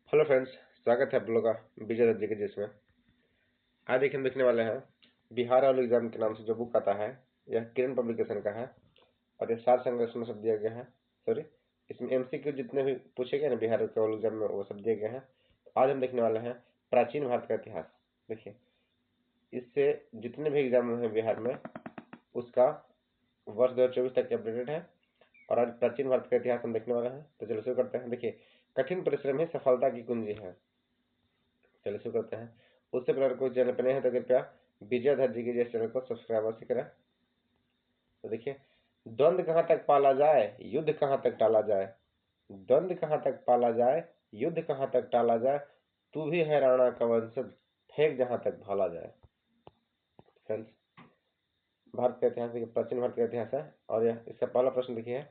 Hello friends, स्वागत है आप लोगों का विजय दत्त जी के जिसमें आज एक हम देखने वाले हैं बिहार ऑल एग्जाम के नाम से जो बुक आता है। यह किरण पब्लिकेशन का है और ये सार संग्रह इसमें सब दिया गया है। सॉरी, इसमें एमसीक्यू जितने भी पूछे गए ना बिहार के ऑल एग्जाम में वो सब दिए गए हैं। तो आज हम देखने वाले हैं प्राचीन भारत का इतिहास। देखिए, इससे जितने भी एग्जाम हैं बिहार में उसका वर्ष 2024 तक अपडेटेड है और आज प्राचीन भारत का इतिहास हम देखने वाले हैं। तो चलो शुरू करते हैं। देखिए, कठिन परिश्रम ही सफलता की कुंजी है। चलो शुरू करते हैं। उससे पहले कोई चैनल पर नहीं है तो कृपया विजय धर जी के जिस चैनल को सब्सक्राइब अवश्य करें। तो देखिए, द्वंद्व कहाँ तक पाला जाए, युद्ध कहाँ तक टाला जाए। द्वंद्व कहाँ तक पाला जाए, युद्ध कहाँ तक टाला जाए, तू भी है राणा का वंशज, फेंक जहां तक भाला जाए। फ्रेंड्स, भारत का इतिहास देखिए, प्राचीन भारत का इतिहास है और यह इसका पहला प्रश्न देखिए,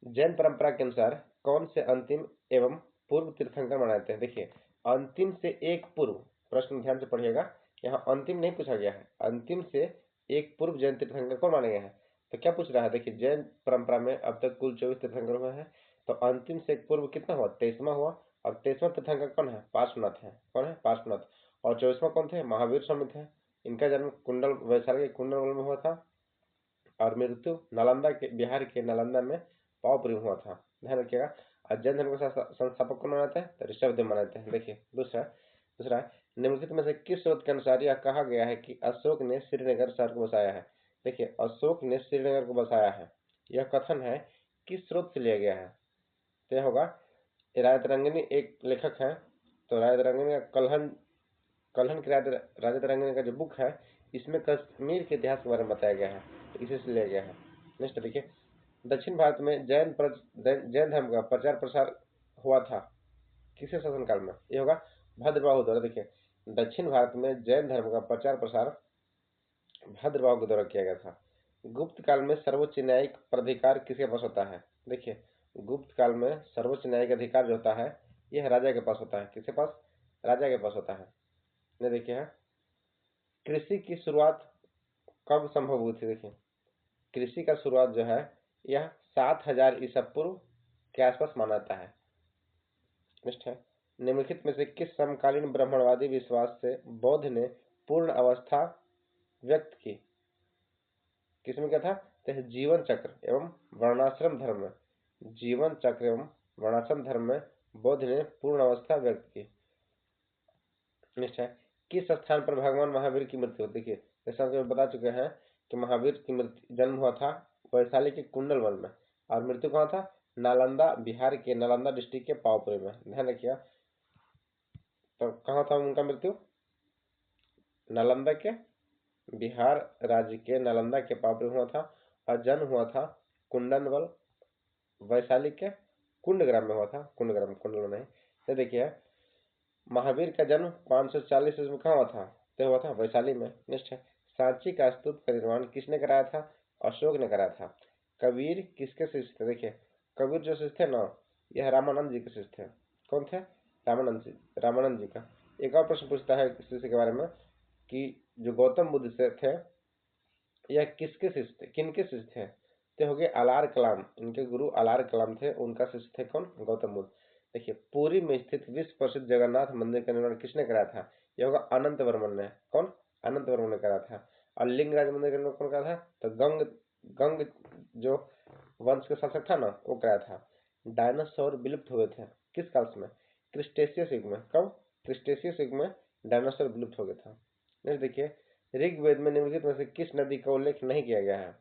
जैन परंपरा के अनुसार कौन से अंतिम एवं पूर्व तीर्थंकर माने जाते हैं। देखिए, अंतिम से एक पूर्व, प्रश्न ध्यान से पढ़िएगा, यहाँ अंतिम नहीं पूछा गया है, अंतिम से एक पूर्व जैन तीर्थंकर कौन माने गए हैं। तो क्या पूछ रहा है, देखिए जैन परंपरा में अब तक कुल 24 तीर्थंकर हुए हैं, तो अंतिम से एक पूर्व कितना हुआ, 23वां हुआ। और 23वां तीर्थंकर कौन है, पार्श्वनाथ है। कौन है, पार्श्वनाथ। और 24वां कौन थे, महावीर स्वामी थे। इनका जन्म कुंडल वैशाली के कुंडल में हुआ था और मृत्यु नालंदा के, बिहार के नालंदा में पावपुरी में हुआ था। ध्यान रखिएगा। और जैन धर्म के संस्थापक कौन मानते हैं, तो ऋषभदेव मानते हैं। देखिए, दूसरा दूसरा निम्नलिखित में से किस स्रोत के अनुसार यह कहा गया है कि अशोक ने श्रीनगर शहर को बसाया है। देखिए, अशोक ने श्रीनगर को बसाया है, यह कथन है किस स्रोत से लिया गया है। तो यह होगा, राजत रंगिनी एक लेखक है, तो राजत रंगिनी का कलहन कलहन की राजत रंगिनी का जो बुक है, इसमें कश्मीर के इतिहास के बारे में बताया गया है, तो इसी से लिया गया है। नेक्स्ट देखिए, दक्षिण भारत में जैन धर्म का प्रचार प्रसार हुआ था किसके शासनकाल में। ये होगा भद्रबाहु द्वारा। देखिए, दक्षिण भारत में जैन धर्म का प्रचार प्रसार भद्रबाहु के द्वारा किया गया था। गुप्त काल में सर्वोच्च न्यायिक प्राधिकार किसके पास होता है। देखिए, गुप्त काल में सर्वोच्च न्यायिक अधिकार जो होता है यह राजा के पास होता है। किसके पास, राजा के पास होता है। ने देखिए है, कृषि की शुरुआत कब संभव हुई थी। देखिए, कृषि का शुरुआत जो है यह 7000 ईसा पूर्व के आसपास माना जाता है। नेक्स्ट है, निम्नलिखित में से किस समकालीन ब्राह्मणवादी विश्वास से बौद्ध ने पूर्ण अवस्था व्यक्त की। किसमें क्या था, तो जीवन चक्र एवं वर्णाश्रम धर्म में, जीवन चक्र एवं वर्णाश्रम धर्म में बौद्ध ने पूर्ण अवस्था व्यक्त की। नेक्स्ट है, किस स्थान पर भगवान महावीर की मृत्यु। देखिए, जैसा कि बता चुके हैं कि महावीर की मृत्यु जन्म हुआ था वैशाली के कुंडल वन में और मृत्यु कहाँ था, नालंदा, बिहार के नालंदा डिस्ट्रिक्ट के पावपुरी में। ध्यान रखिएगा। तो कहाँ था उनका मृत्यु, नालंदा के, बिहार राज्य के नालंदा के पावपुरी हुआ था और जन्म हुआ था कुंडनवल, वैशाली के कुंडग्राम में हुआ था। कुंडग्राम, कुंडल नहीं। तो देखिए, महावीर का जन्म 540 ईस्वी में कहाँ हुआ था, तो हुआ था वैशाली में। नेक्स्ट है, सांची का स्तूप का निर्माण किसने कराया था, अशोक ने कराया था। कबीर किसके शिष्य थे। देखिए, कबीर जो शिष्य थे ना, यह रामानंद जी के शिष्य थे। कौन थे, रामानंद जी, रामानंद जी का। एक और प्रश्न पूछता है इस शिष्य के बारे में कि जो गौतम बुद्ध से थे यह किसके शिष्य थे, किनके शिष्य थे। तो हो गए अलार कलाम, इनके गुरु अलार कलाम थे, उनका शिष्य थे कौन, गौतम बुद्ध। देखिए, पुरी में स्थित विश्व प्रसिद्ध जगन्नाथ मंदिर का निर्माण किसने कराया था। यह होगा अनंत वर्मन ने। कौन, अनंत वर्मन ने कराया था। और लिंगराज मंदिर का निर्माण कौन कराया था, तो गंग गंग जो वंश का शासक था ना वो कराया था। डायनासोर विलुप्त हुए थे किस काल में, क्रिस्टेशियस युग में। कब, क्रिस्टेशियस युग में डायनासोर विलुप्त हो गया था। नेक्स्ट देखिए, ऋग्वेद में निम्नलिखित में से किस नदी का उल्लेख नहीं किया गया है।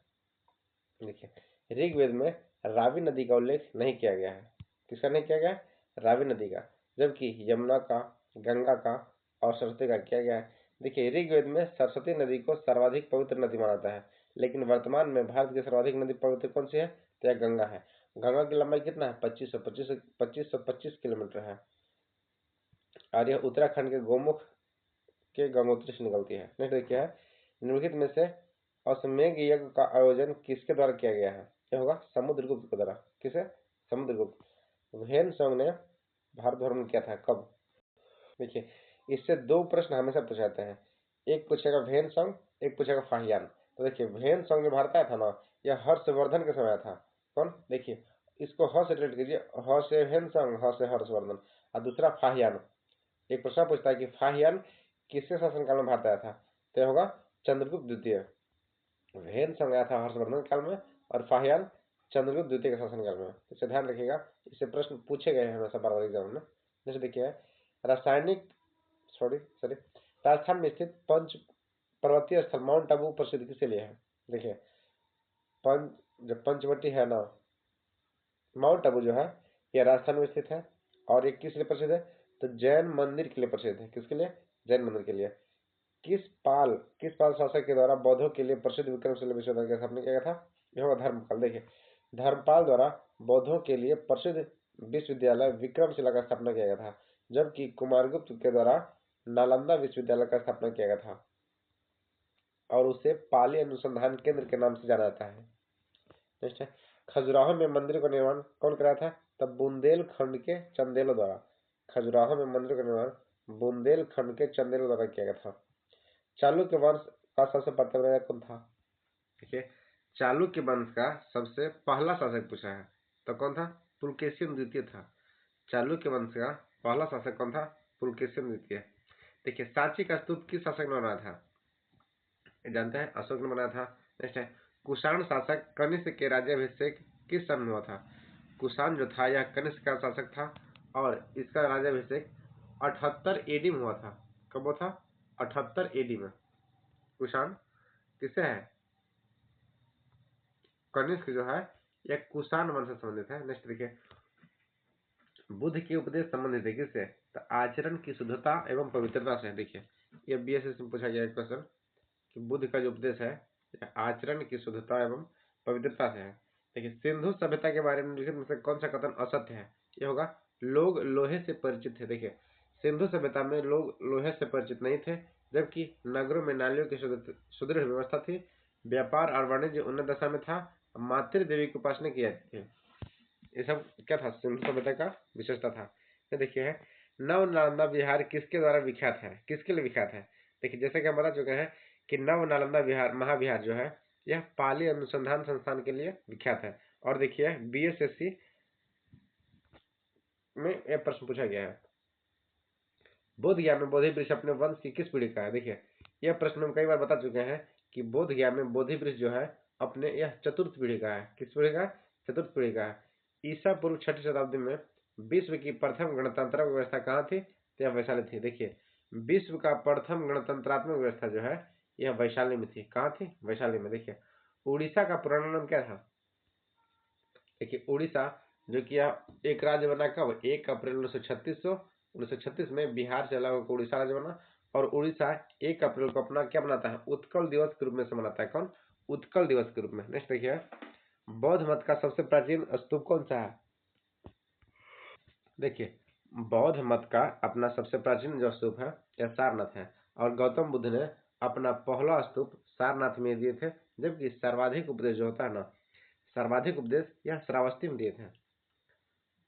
देखिए, ऋग्वेद में रावी नदी का उल्लेख नहीं किया गया है। किसका नहीं किया गया है, रावी नदी का, जबकि यमुना का, गंगा का और सरस्वती का किया गया है। देखिए, ऋग्वेद में सरस्वती नदी को सर्वाधिक पवित्र नदी माना जाता है, लेकिन वर्तमान में भारत की सर्वाधिक नदी पवित्र कौन सी है, तो यह गंगा है। गंगा की लंबाई कितना है, 2525 किलोमीटर है और यह उत्तराखंड के गोमुख के गंगोत्री से निकलती है। नेक्स्ट देखिए है, निम्नलिखित में से अश्वमेध यज्ञ का आयोजन किसके द्वारा किया गया है। क्या होगा, समुद्रगुप्त के द्वारा। किसे, समुद्रगुप्त। वैन संग ने भारत भ्रमण किया था कब। देखिए, इससे दो प्रश्न हमेशा पूछे जाते हैं, एक पूछेगा वैन संग, एक पूछेगा फाहियान। तो देखिए, वैन संग जो भारत आया था ना, यह हर्षवर्धन के समय था। कौन, देखिए इसको ह से रिलेट कीजिए, ह से ह्वेनसांग, ह से हर्षवर्धन, और दूसरा फाहियान। एक प्रश्न पूछता है कि फाहियान किसके शासनकाल में भारत आया था, तो होगा चंद्रगुप्त द्वितीय। ह्वेनसांग आया था हर्षवर्धन काल में, और फाहियान चंद्रगुप्त द्वितीय के शासनकाल में। इसे ध्यान रखिएगा, इससे प्रश्न पूछे गए हैं हमेशा बार बार एग्जाम में। जैसे देखिए, रासायनिक सॉरी सॉरी राजस्थान में स्थित पंच पर्वतीय स्थल माउंट आबू प्रसिद्ध किसके लिए है। देखिए, पंच जो पंचवटी है ना, माउंट आबू जो है यह राजस्थान में स्थित है, और ये किस लिए प्रसिद्ध है, तो जैन मंदिर के लिए प्रसिद्ध है। किसके लिए, जैन मंदिर के लिए। किस पाल शासक के द्वारा बौद्धों के लिए प्रसिद्ध विक्रमशिला विश्वविद्यालय की स्थापना किया गया था, यह होगा धर्मपाल। देखिए, धर्मपाल द्वारा बौद्धों के लिए प्रसिद्ध विश्वविद्यालय विक्रमशिला का स्थापना किया गया था, जबकि कुमारगुप्त के द्वारा नालंदा विश्वविद्यालय का स्थापना किया गया था, और उसे पाली अनुसंधान केंद्र के नाम से जाना जाता है। नेक्स्ट है, खजुराहो में मंदिर का निर्माण कौन कराया था, तब बुंदेलखंड के चंदेलों द्वारा। खजुराहो में मंदिर का निर्माण बुंदेलखंड के चंदेलों द्वारा किया गया था। चालुक्य वंश का सबसे प्रथम राजा कौन था। देखिए, चालुक्य वंश का सबसे पहला शासक पूछा है, तो कौन था, पुलकेशिन द्वितीय था। चालुक्य वंश का पहला शासक कौन था, पुलकेशिन द्वितीय। देखिए, सांची का स्तूप किस शासक ने बनाया था, जानते हैं, अशोक ने बनाया था। नेक्स्ट है, कुषाण शासक कनिष्क के राज्याभिषेक किस सन में हुआ था। कुषाण जो था यह कनिष्क का शासक था, और इसका राज्याभिषेक 78 एडी में हुआ था। कब हुआ था, 78 एडी में। कुषाण किससे है, कनिष्क जो है यह कुषाण वंश से संबंधित है। नेक्स्ट देखिए, बुद्ध के उपदेश संबंधित है किससे, तो आचरण की शुद्धता एवं पवित्रता से। देखिए, यह बीएसएस में पूछा गया है क्वेश्चन कि बुद्ध का जो उपदेश है आचरण की शुद्धता एवं पवित्रता से है। देखिए, सिंधु सभ्यता के बारे में निम्नलिखित में से कौन सा कथन असत्य है, ये होगा लोग लोहे से परिचित थे। देखिए, सिंधु सभ्यता में लोग लोहे से परिचित नहीं थे, जबकि नगरों में नालियों की सुदृढ़ व्यवस्था थी, व्यापार और वाणिज्य उन्नत दशा में था, मातृ देवी की उपासना की जाती थी। ये सब क्या था, सिंधु सभ्यता का विशेषता था। ये देखिए है, नव नालंदा विहार किसके द्वारा विख्यात है, किसके लिए विख्यात है। देखिए, जैसे कि हम बता चुके हैं कि नव नालंदा विहार महाविहार जो है यह पाली अनुसंधान संस्थान के लिए विख्यात है। और देखिए, बीएसएससी में यह प्रश्न पूछा गया है, बोध गया में बोधि वृक्ष अपने वंश की किस पीढ़ी का है। देखिए, यह प्रश्न हम कई बार बता चुके हैं कि बोध गया में बोधि वृक्ष जो है अपने यह चतुर्थ पीढ़ी का है। किस पीढ़ी का, चतुर्थ पीढ़ी का है। ईसा पूर्व 6वीं शताब्दी में विश्व की प्रथम गणतंत्र व्यवस्था कहाँ थी, तो यह वैशाली थी। देखिए, विश्व का प्रथम गणतंत्रात्मक व्यवस्था जो है यह वैशाली में थी। कहाँ थी, वैशाली में। देखिए, उड़ीसा का पुराना नाम क्या था। देखिए, उड़ीसा जो कि एक राज्य बना कब, 1 अप्रैल 1936 में बिहार से अलग होकर उड़ीसा राज्य बना, और उड़ीसा 1 अप्रैल को अपना क्या मनाता है, उत्कल दिवस के रूप में से मनाता है। कौन, उत्कल दिवस के रूप में। नेक्स्ट देखिए, बौद्ध मत का सबसे प्राचीन स्तूप कौन सा है। देखिए, बौद्ध मत का अपना सबसे प्राचीन जो स्तूप है यह सारनाथ है, और गौतम बुद्ध ने अपना पहला स्तूप सारनाथ में दिए थे, जबकि सर्वाधिक उपदेश जो होता है ना, सर्वाधिक उपदेश यह श्रावस्ती में दिए थे।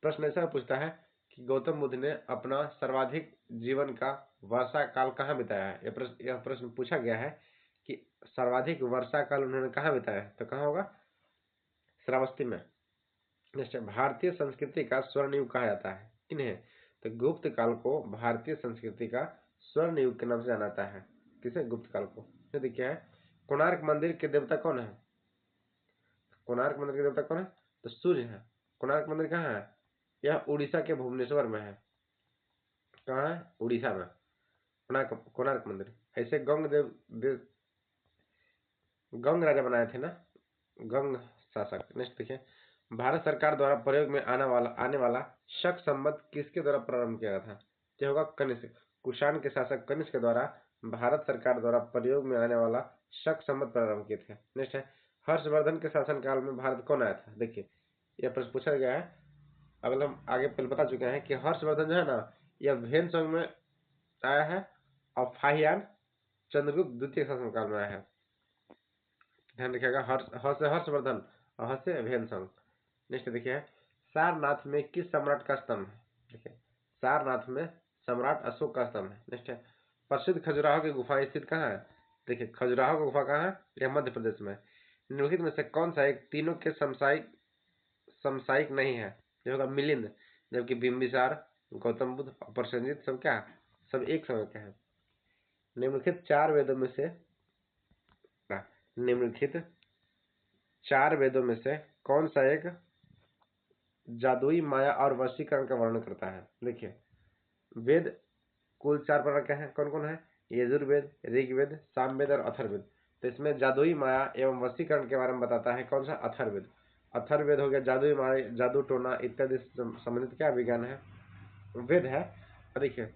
प्रश्न ऐसा पूछता है कि गौतम बुद्ध ने अपना सर्वाधिक जीवन का वर्षा काल कहाँ बिताया है। यह प्रश्न पूछा गया है कि सर्वाधिक वर्षा काल उन्होंने कहाँ बिताया है, तो कहाँ होगा, श्रावस्ती में। नेक्स्ट, भारतीय संस्कृति का स्वर्ण युग कहा जाता है किन्हें, तो गुप्त काल को भारतीय संस्कृति का स्वर्ण युग के नाम से जाना जाता है। किसे, गुप्त काल को। ये देखिए है, कोणार्क मंदिर के देवता कौन है। कोणार्क मंदिर के देवता कौन है, तो सूर्य है। कोणार्क मंदिर कहाँ है, यह उड़ीसा के भुवनेश्वर में है। कहाँ है, उड़ीसा में कोणार्क मंदिर। ऐसे गंग राजा बनाए थे ना, गंग शासक। नेक्स्ट देखिए, भारत सरकार द्वारा प्रयोग में आने वाला शक संवत किसके द्वारा प्रारंभ किया गया था, तो होगा कनिष्क। कुषाण के शासक कनिष्क के द्वारा भारत सरकार द्वारा प्रयोग में आने वाला शक संवत प्रारंभ किए थे। नेक्स्ट है, हर्षवर्धन के शासनकाल में भारत कौन आया था। देखिए, यह प्रश्न पूछा गया है, अगर हम आगे पहले बता चुके हैं कि हर्षवर्धन जो है ना यह ह्वेनसांग में आया है, और फाहियान चंद्रगुप्त द्वितीय शासनकाल में आया है। ध्यान रखिएगा, ह से हर्षवर्धन और ह से ह्वेनसांग। नेक्स्ट देखिए, सारनाथ में किस सम्राट का स्तंभ है। देखिए, सारनाथ में सम्राट अशोक का स्तंभ है। नेक्स्ट है, प्रसिद्ध खजुराहो की गुफा स्थित कहाँ है। देखिए, खजुराहो की गुफा कहाँ है, यह मध्य प्रदेश में। निम्नलिखित में से कौन सा एक तीनों के समसामयिक नहीं है, जो होगा मिलिंद, जबकि बिंबिसार, गौतम बुद्ध और प्रसेनजीत सब क्या, सब एक समय के हैं। निम्नलिखित चार वेदों में से कौन सा एक जादुई माया और वशीकरण का वर्णन करता है? देखिए, वेद कुल 4 प्रकार के हैं, कौन कौन है? यजुर्वेद, ऋग्वेद, सामवेद और अथर्ववेद। तो इसमें जादुई माया एवं वशीकरण के बारे में बताता है कौन सा? अथर्ववेद। अथर्ववेद हो गया जादुई माया, जादू टोना इत्यादि संबंधित क्या विज्ञान है, वेद है। और देखिए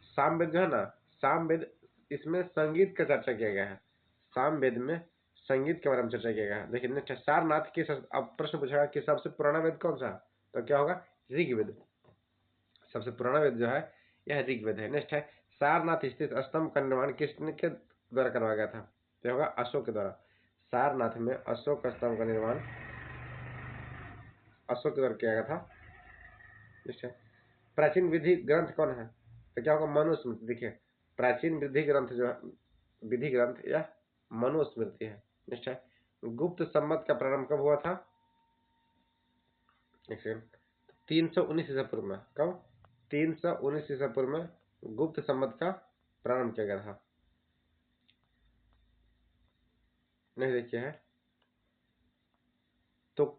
सामवेद जो है ना, सामवेद इसमें संगीत का चर्चा किया गया है, सामवेद में संगीत के बारे में चर्चा किया गया है। देखिए नेक्स्ट सारनाथ की, अब प्रश्न पूछेगा कि सबसे पुराना वेद कौन सा? तो क्या होगा? ऋग्वेद। सबसे पुराना वेद जो है यह ऋग्वेद है। नेक्स्ट है सारनाथ स्थित स्तंभ का निर्माण किसने के द्वारा करवाया गया था? तो होगा अशोक के द्वारा। सारनाथ में अशोक स्तंभ का निर्माण अशोक के द्वारा किया गया था। नेक्स्ट है प्राचीन विधि ग्रंथ कौन है? तो क्या होगा? मनुस्मृति। देखिए प्राचीन विधि ग्रंथ जो है, विधि ग्रंथ या मनुस्मृति है। नेक्स्ट है गुप्त संवत का प्रारंभ कब हुआ था? 319 ईसा पूर्व में। कब? 319 ईसा पूर्व में गुप्त संवत का प्रारंभ किया गया था। नहीं देखिए है तो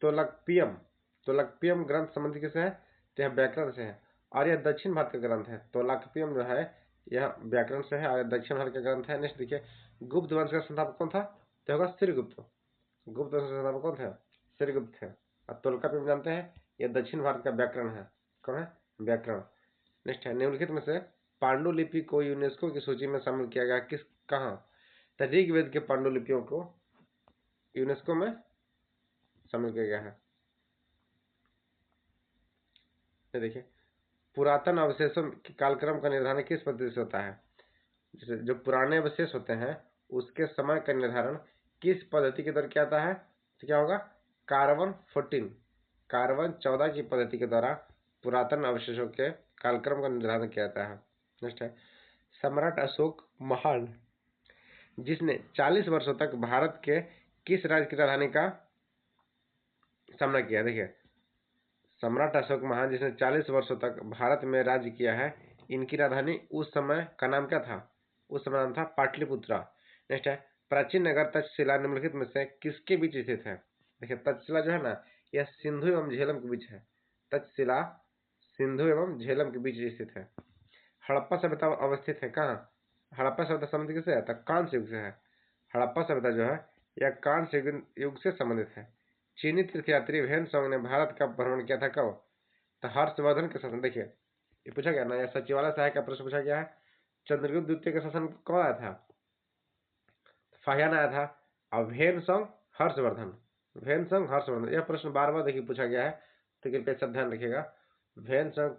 तोलकपियम ग्रंथ संबंधी किससे है? तो यह व्याकरण से है और यह दक्षिण भारत का ग्रंथ है। तोलकपियम जो है यह व्याकरण से है और दक्षिण भारत का ग्रंथ है। नेक्स्ट देखिए गुप्त वंश का संस्थापक कौन था? तो होगा श्रीगुप्त। गुप्त वंश का संस्थापक कौन थे? श्रीगुप्त थे। और तोलकापियम जानते हैं यह दक्षिण भारत का व्याकरण है। कौन है? व्याकरण। नेक्स्ट है निम्नलिखित में से पांडुलिपि को यूनेस्को की सूची में शामिल किया गया किस कहाँ? तो ऋग्वेद के पांडुलिपियों को यूनेस्को में शामिल किया गया है। देखिए पुरातन अवशेषों के कालक्रम का निर्धारण किस पद्धति से होता है? जैसे जो पुराने अवशेष होते हैं उसके समय का निर्धारण किस पद्धति के द्वारा किया जाता है? तो क्या होगा? कार्बन 14 की पद्धति के द्वारा पुरातन अवशेषों के कालक्रम का निर्धारण किया जाता है। नेक्स्ट है सम्राट अशोक महान जिसने 40 वर्षों तक भारत के किस राज्य की राजधानी का सामना किया? देखिए सम्राट अशोक महान जिसने 40 वर्षों तक भारत में राज्य किया है, इनकी राजधानी उस समय का नाम क्या था? उस समय नाम था पाटलिपुत्रा। नेक्स्ट है प्राचीन नगर तक्षशिला निम्नलिखित में से किसके बीच स्थित है? देखिए तक्षशिला जो है ना यह सिंधु एवं झेलम के बीच है। तक्षशिला सिंधु एवं झेलम के बीच स्थित है। हड़प्पा सभ्यता अवस्थित है कहाँ? हड़प्पा सभ्यता संबंधित किससे है? तो कांस्य युग से है। हड़प्पा सभ्यता जो है यह कांस्य युग से संबंधित है। चीनी तीर्थयात्री ह्वेन-त्सांग ने भारत का भ्रमण किया था कब? तो हर्षवर्धन के शासन। देखिए ये पूछा गया ना, यह सचिवालय सहायक का प्रश्न पूछा गया है। चंद्रगुप्त द्वितीय का शासन कौन आया था? फाहियान आया था। और ह्वेन-त्सांग हर्षवर्धन, यह प्रश्न बार बार देखिए पूछा गया है, तो कृपया सब ध्यान रखिएगा। ह्वेन-त्सांग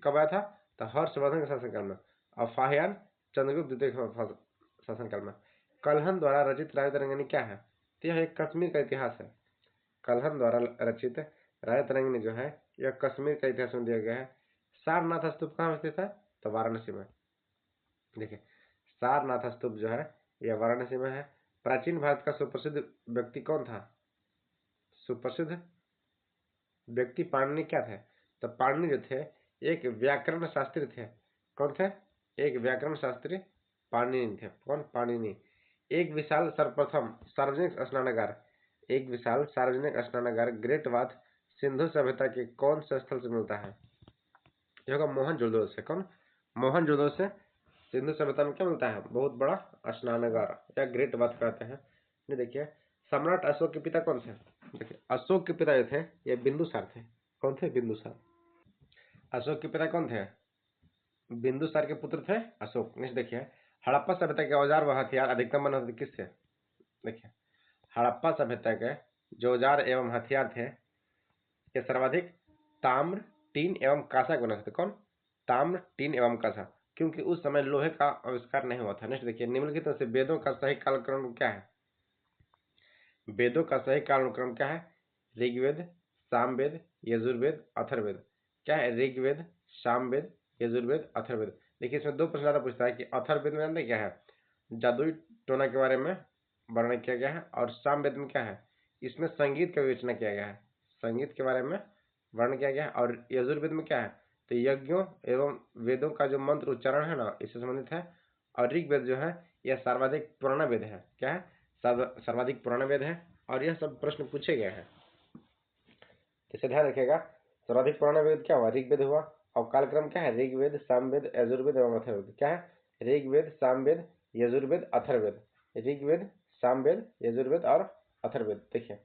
कब आया था? तो हर्षवर्धन के शासनकाल में। और फाहियान चंद्रगुप्त द्वितीय के शासनकाल में। कल्हन द्वारा रचित राजा तरंगिणी क्या है? तो यह एक कश्मीर का इतिहास है। कल्हन द्वारा रचित राजा तरंगिणी जो है यह कश्मीर का इतिहास में दिया गया है। सारनाथ स्तूप कहाँ स्थित है? तो वाराणसी में। देखिए सारनाथ स्तूप जो है यह वाराणसी में है। प्राचीन भारत का सुप्रसिद्ध व्यक्ति कौन था? सुप्रसिद्ध व्यक्ति पाणिनि क्या थे? तो पाणिनि जो थे एक व्याकरण शास्त्री थे। कौन थे? एक व्याकरण शास्त्री पाणिनि थे। कौन? पाणिनि। एक विशाल सर्वप्रथम सार्वजनिक स्नानागार ग्रेट बाथ सिंधु सभ्यता के कौन से स्थल से मिलता है? ये होगा मोहनजोदड़ो से। कौन? मोहनजोदड़ो से सिंधु सभ्यता में क्या मिलता है? बहुत बड़ा स्नानागार या ग्रेट बाथ कहते हैं। ये देखिए सम्राट अशोक के पिता कौन थे? देखिए अशोक के पिता जो थे ये बिंदुसार थे। कौन थे? बिंदुसार। अशोक के पिता कौन थे? बिंदुसार के पुत्र थे अशोक। नेक्स्ट देखिए हड़प्पा सभ्यता के औजार व हथियार अधिकतम बने होते किससे? देखिए हड़प्पा सभ्यता के जो औजार एवं हथियार थे ये सर्वाधिक ताम्र, टीन एवं कांसा के बने थे। कौन? ताम्र, टीन एवं कांसा, क्योंकि उस समय लोहे का आविष्कार नहीं हुआ था। नेक्स्ट देखिए निम्नलिखित में से वेदों का सही कालक्रम क्या है? वेदों का सही कालक्रम क्या है? ऋग्वेद, सामवेद, यजुर्वेद, अथर्ववेद। क्या है? ऋग्वेद, सामवेद, यजुर्वेद, अथर्ववेद। देखिए इसमें दो प्रश्न ज्यादा पूछता है कि अथर्ववेद में जानते क्या है? जादुई टोना के बारे में वर्णन किया गया है। और सामवेद में क्या है? इसमें संगीत का विवेचना किया गया है, संगीत के बारे में वर्णन किया गया है। और यजुर्वेद में क्या है, तो यज्ञों एवं वेदों का जो मंत्र उच्चारण है ना, इससे संबंधित है। और ऋग्वेद जो है यह सर्वाधिक पुराना वेद है। क्या है, सर्वाधिक पुराना वेद है। और यह सब प्रश्न पूछे गए हैं, इसे ध्यान रखिएगा। सर्वाधिक पुराना वेद क्या हुआ, ऋग्वेद हुआ। और कालक्रम क्या है, ऋग्वेद, सामवेद, यजुर्वेद एवं अथर्ववेद। क्या है, ऋग्वेद, सामवेद, यजुर्वेद, अथर्ववेद। ऋग्वेद, सामवेद, यजुर्वेद और अथर्ववेद। देखिए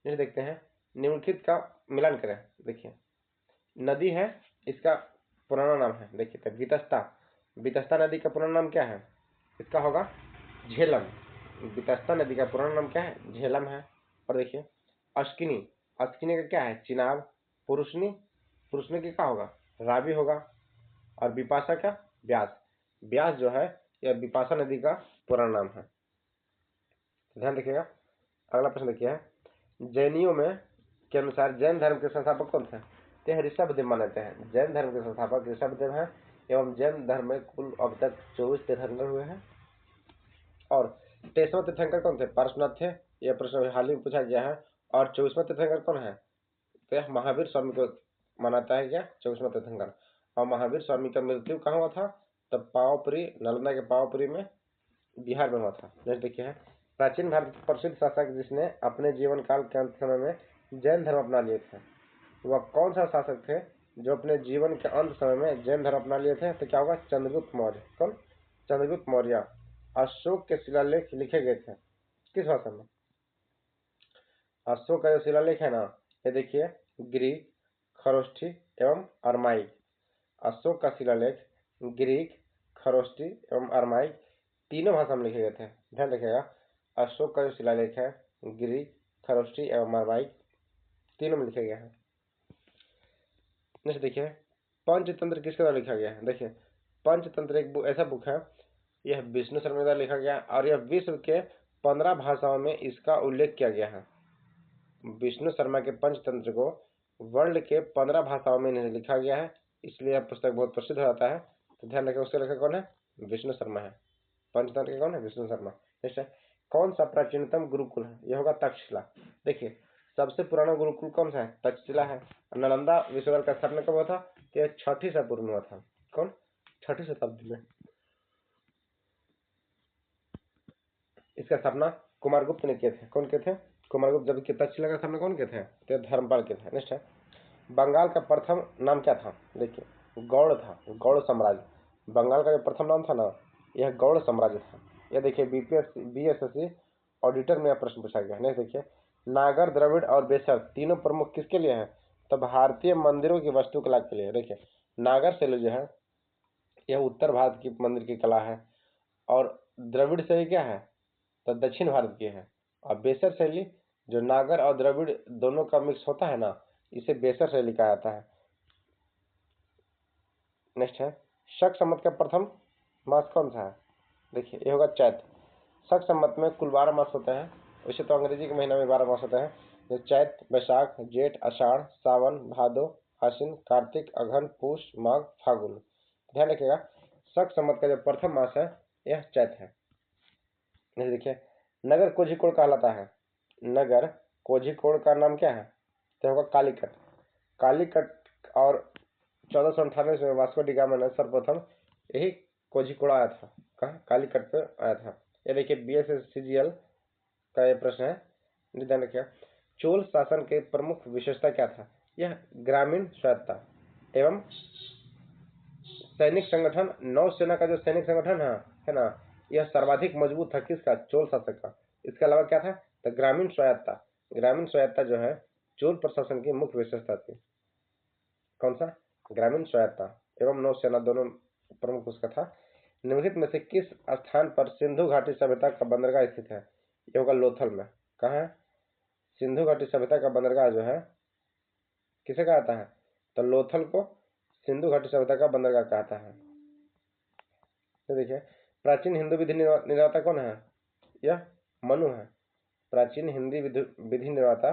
ये देखते हैं, निम्नलिखित का मिलान करें। देखिए नदी है, इसका पुराना नाम है, देखिए तो वितस्ता। वितस्ता नदी का पुराना नाम क्या है, इसका होगा झेलम। वितस्ता नदी का पुराना नाम क्या है, झेलम है। और देखिए अश्किनी, अश्किनी का क्या है, चिनाब। पुरुषनी, पुरुषनी का क्या होगा, रावी होगा। और विपाशा का व्यास। व्यास जो है यह विपाशा नदी का पुराना नाम है। ध्यान रखिएगा। अगला प्रश्न देखिए, जैनियों में के अनुसार जैन धर्म के संस्थापक कौन थे, तो यह ऋषभदेव माने जाते हैं। जैन धर्म के संस्थापक ऋषभदेव हैं। एवं जैन धर्म में कुल अब तक 24 तीर्थंकर हुए हैं। और 23वां तीर्थंकर कौन थे, पार्श्वनाथ थे। यह प्रश्न हाल ही में पूछा गया है। और 24वां तीर्थंकर कौन है, तो यह महावीर स्वामी को मानाता है। क्या 24वां तीर्थंकर। और महावीर स्वामी का मृत्यु कहाँ हुआ था, तब पावापुरी, नालंदा के पावापुरी में, बिहार में हुआ था। जैसे देखिए है, प्राचीन भारत के प्रसिद्ध शासक जिसने अपने जीवन काल के अंत समय में जैन धर्म अपना लिए थे, वह कौन सा शासक थे जो अपने जीवन के अंत समय में जैन धर्म अपना लिए थे, तो क्या होगा, चंद्रगुप्त मौर्य। कौन, चंद्रगुप्त मौर्य। अशोक के शिलालेख लिखे गए थे किस भाषा में, अशोक का जो शिलालेख है ना, ये देखिए ग्रीक, खरोष्ठी एवं अरमाइक। अशोक का शिलालेख ग्रीक, खरोष्ठी एवं अरमाइक तीनों भाषा में लिखे गए थे। ध्यान रखिएगा, अशोक का जो शिलालेख है ग्रीक, खरोष्ठी एवं अरमाइक तीनों में लिखे गए हैं। नेक्स्ट देखिए, पंचतंत्र किसके द्वारा लिखा गया है। देखिए पंचतंत्र एक ऐसा बुक है, यह विष्णु शर्मा द्वारा लिखा गया और यह विश्व के 15 भाषाओं में इसका उल्लेख किया गया है। विष्णु शर्मा के पंचतंत्र को वर्ल्ड के 15 भाषाओं में इन्हें लिखा गया है, इसलिए यह पुस्तक बहुत प्रसिद्ध हो जाता है। तो ध्यान रखें, उसके लेखक कौन है, विष्णु शर्मा है। पंचतंत्र के कौन है, विष्णु शर्मा। नेक्स्ट है, कौन सा प्राचीनतम गुरुकुल है, यह होगा तक्षशिला। देखिए सबसे पुराना गुरुकुल कौन सा है, तक्षशिला है। नालंदा विश्वविद्यालय का स्थापना कब हुआ था, तो यह 6ठी ईसा पूर्व में हुआ था। कौन, 6ठी शताब्दी में। इसका स्थापना कुमारगुप्त ने किए थे। कौन किए थे, कुमारगुप्त। जबकि तक्षशिला का स्थापना कौन किए थे, तो धर्मपाल के थे। नेक्स्ट है, बंगाल का प्रथम नाम क्या था। देखिए गौड़ था, गौड़ साम्राज्य। बंगाल का जो प्रथम नाम था ना, यह गौड़ साम्राज्य था। यह देखिए बीएसएससी ऑडिटर में यह प्रश्न पूछा गया है। नेक्स्ट देखिए, नागर, द्रविड़ और बेसर तीनों प्रमुख किसके लिए हैं, तो भारतीय मंदिरों की वास्तुकला के लिए। देखिए नागर शैली जो है यह उत्तर भारत की मंदिर की कला है। और द्रविड़ शैली क्या है, तो दक्षिण भारत की है। और बेसर शैली जो नागर और द्रविड़ दोनों का मिक्स होता है ना, इसे बेसर शैली कहा जाता है। नेक्स्ट है, शक संवत का प्रथम मास कौन सा है। देखिए ये होगा चैत। शक संवत में कुल 12 मास होते हैं। वैसे तो अंग्रेजी के महीना में 12 मास होते हैं, जो चैत, बैसाख, जेठ, आषाढ़, सावन, भादो, आश्विन, कार्तिक, अघन, पूष, माघ, फागुन। ध्यान रखिएगा, शक संवत का जो प्रथम मास है यह चैत है। देखिए नगर कोझिकोड कहलाता है। नगर कोझिकोड का नाम क्या है, तो होगा कालीकट। कालीकट। और 1498 में वास्को डी गामा ने सर्वप्रथम यही कोझिकोड आया था, कहाँ, कालीकट पे आया था। ये देखिए बीएसएससीजीएल का ये प्रश्न है, ध्यान रखिए। चोल शासन के प्रमुख विशेषता क्या था, यह ग्रामीण स्वायत्ता एवं सैनिक संगठन। नौसेना का जो सैनिक संगठन है ना, यह सर्वाधिक मजबूत था किसका, चोल शासक का। इसके अलावा क्या था, तो ग्रामीण स्वायत्ता। ग्रामीण स्वायत्ता जो है चोल प्रशासन की मुख्य विशेषता थी। कौन सा, ग्रामीण स्वायत्ता एवं नौसेना दोनों प्रमुख उसका था। निम्नलिखित में से किस स्थान पर सिंधु घाटी सभ्यता का बंदरगाह स्थित है, ये होगा लोथल में। कहाँ है, सिंधु घाटी सभ्यता का बंदरगाह जो है किसे कहा जाता है, तो लोथल को सिंधु घाटी सभ्यता का बंदरगाह कहता है। तो देखिए प्राचीन हिंदू विधि निर्माता कौन है, यह मनु है। प्राचीन हिंदी विधि निर्माता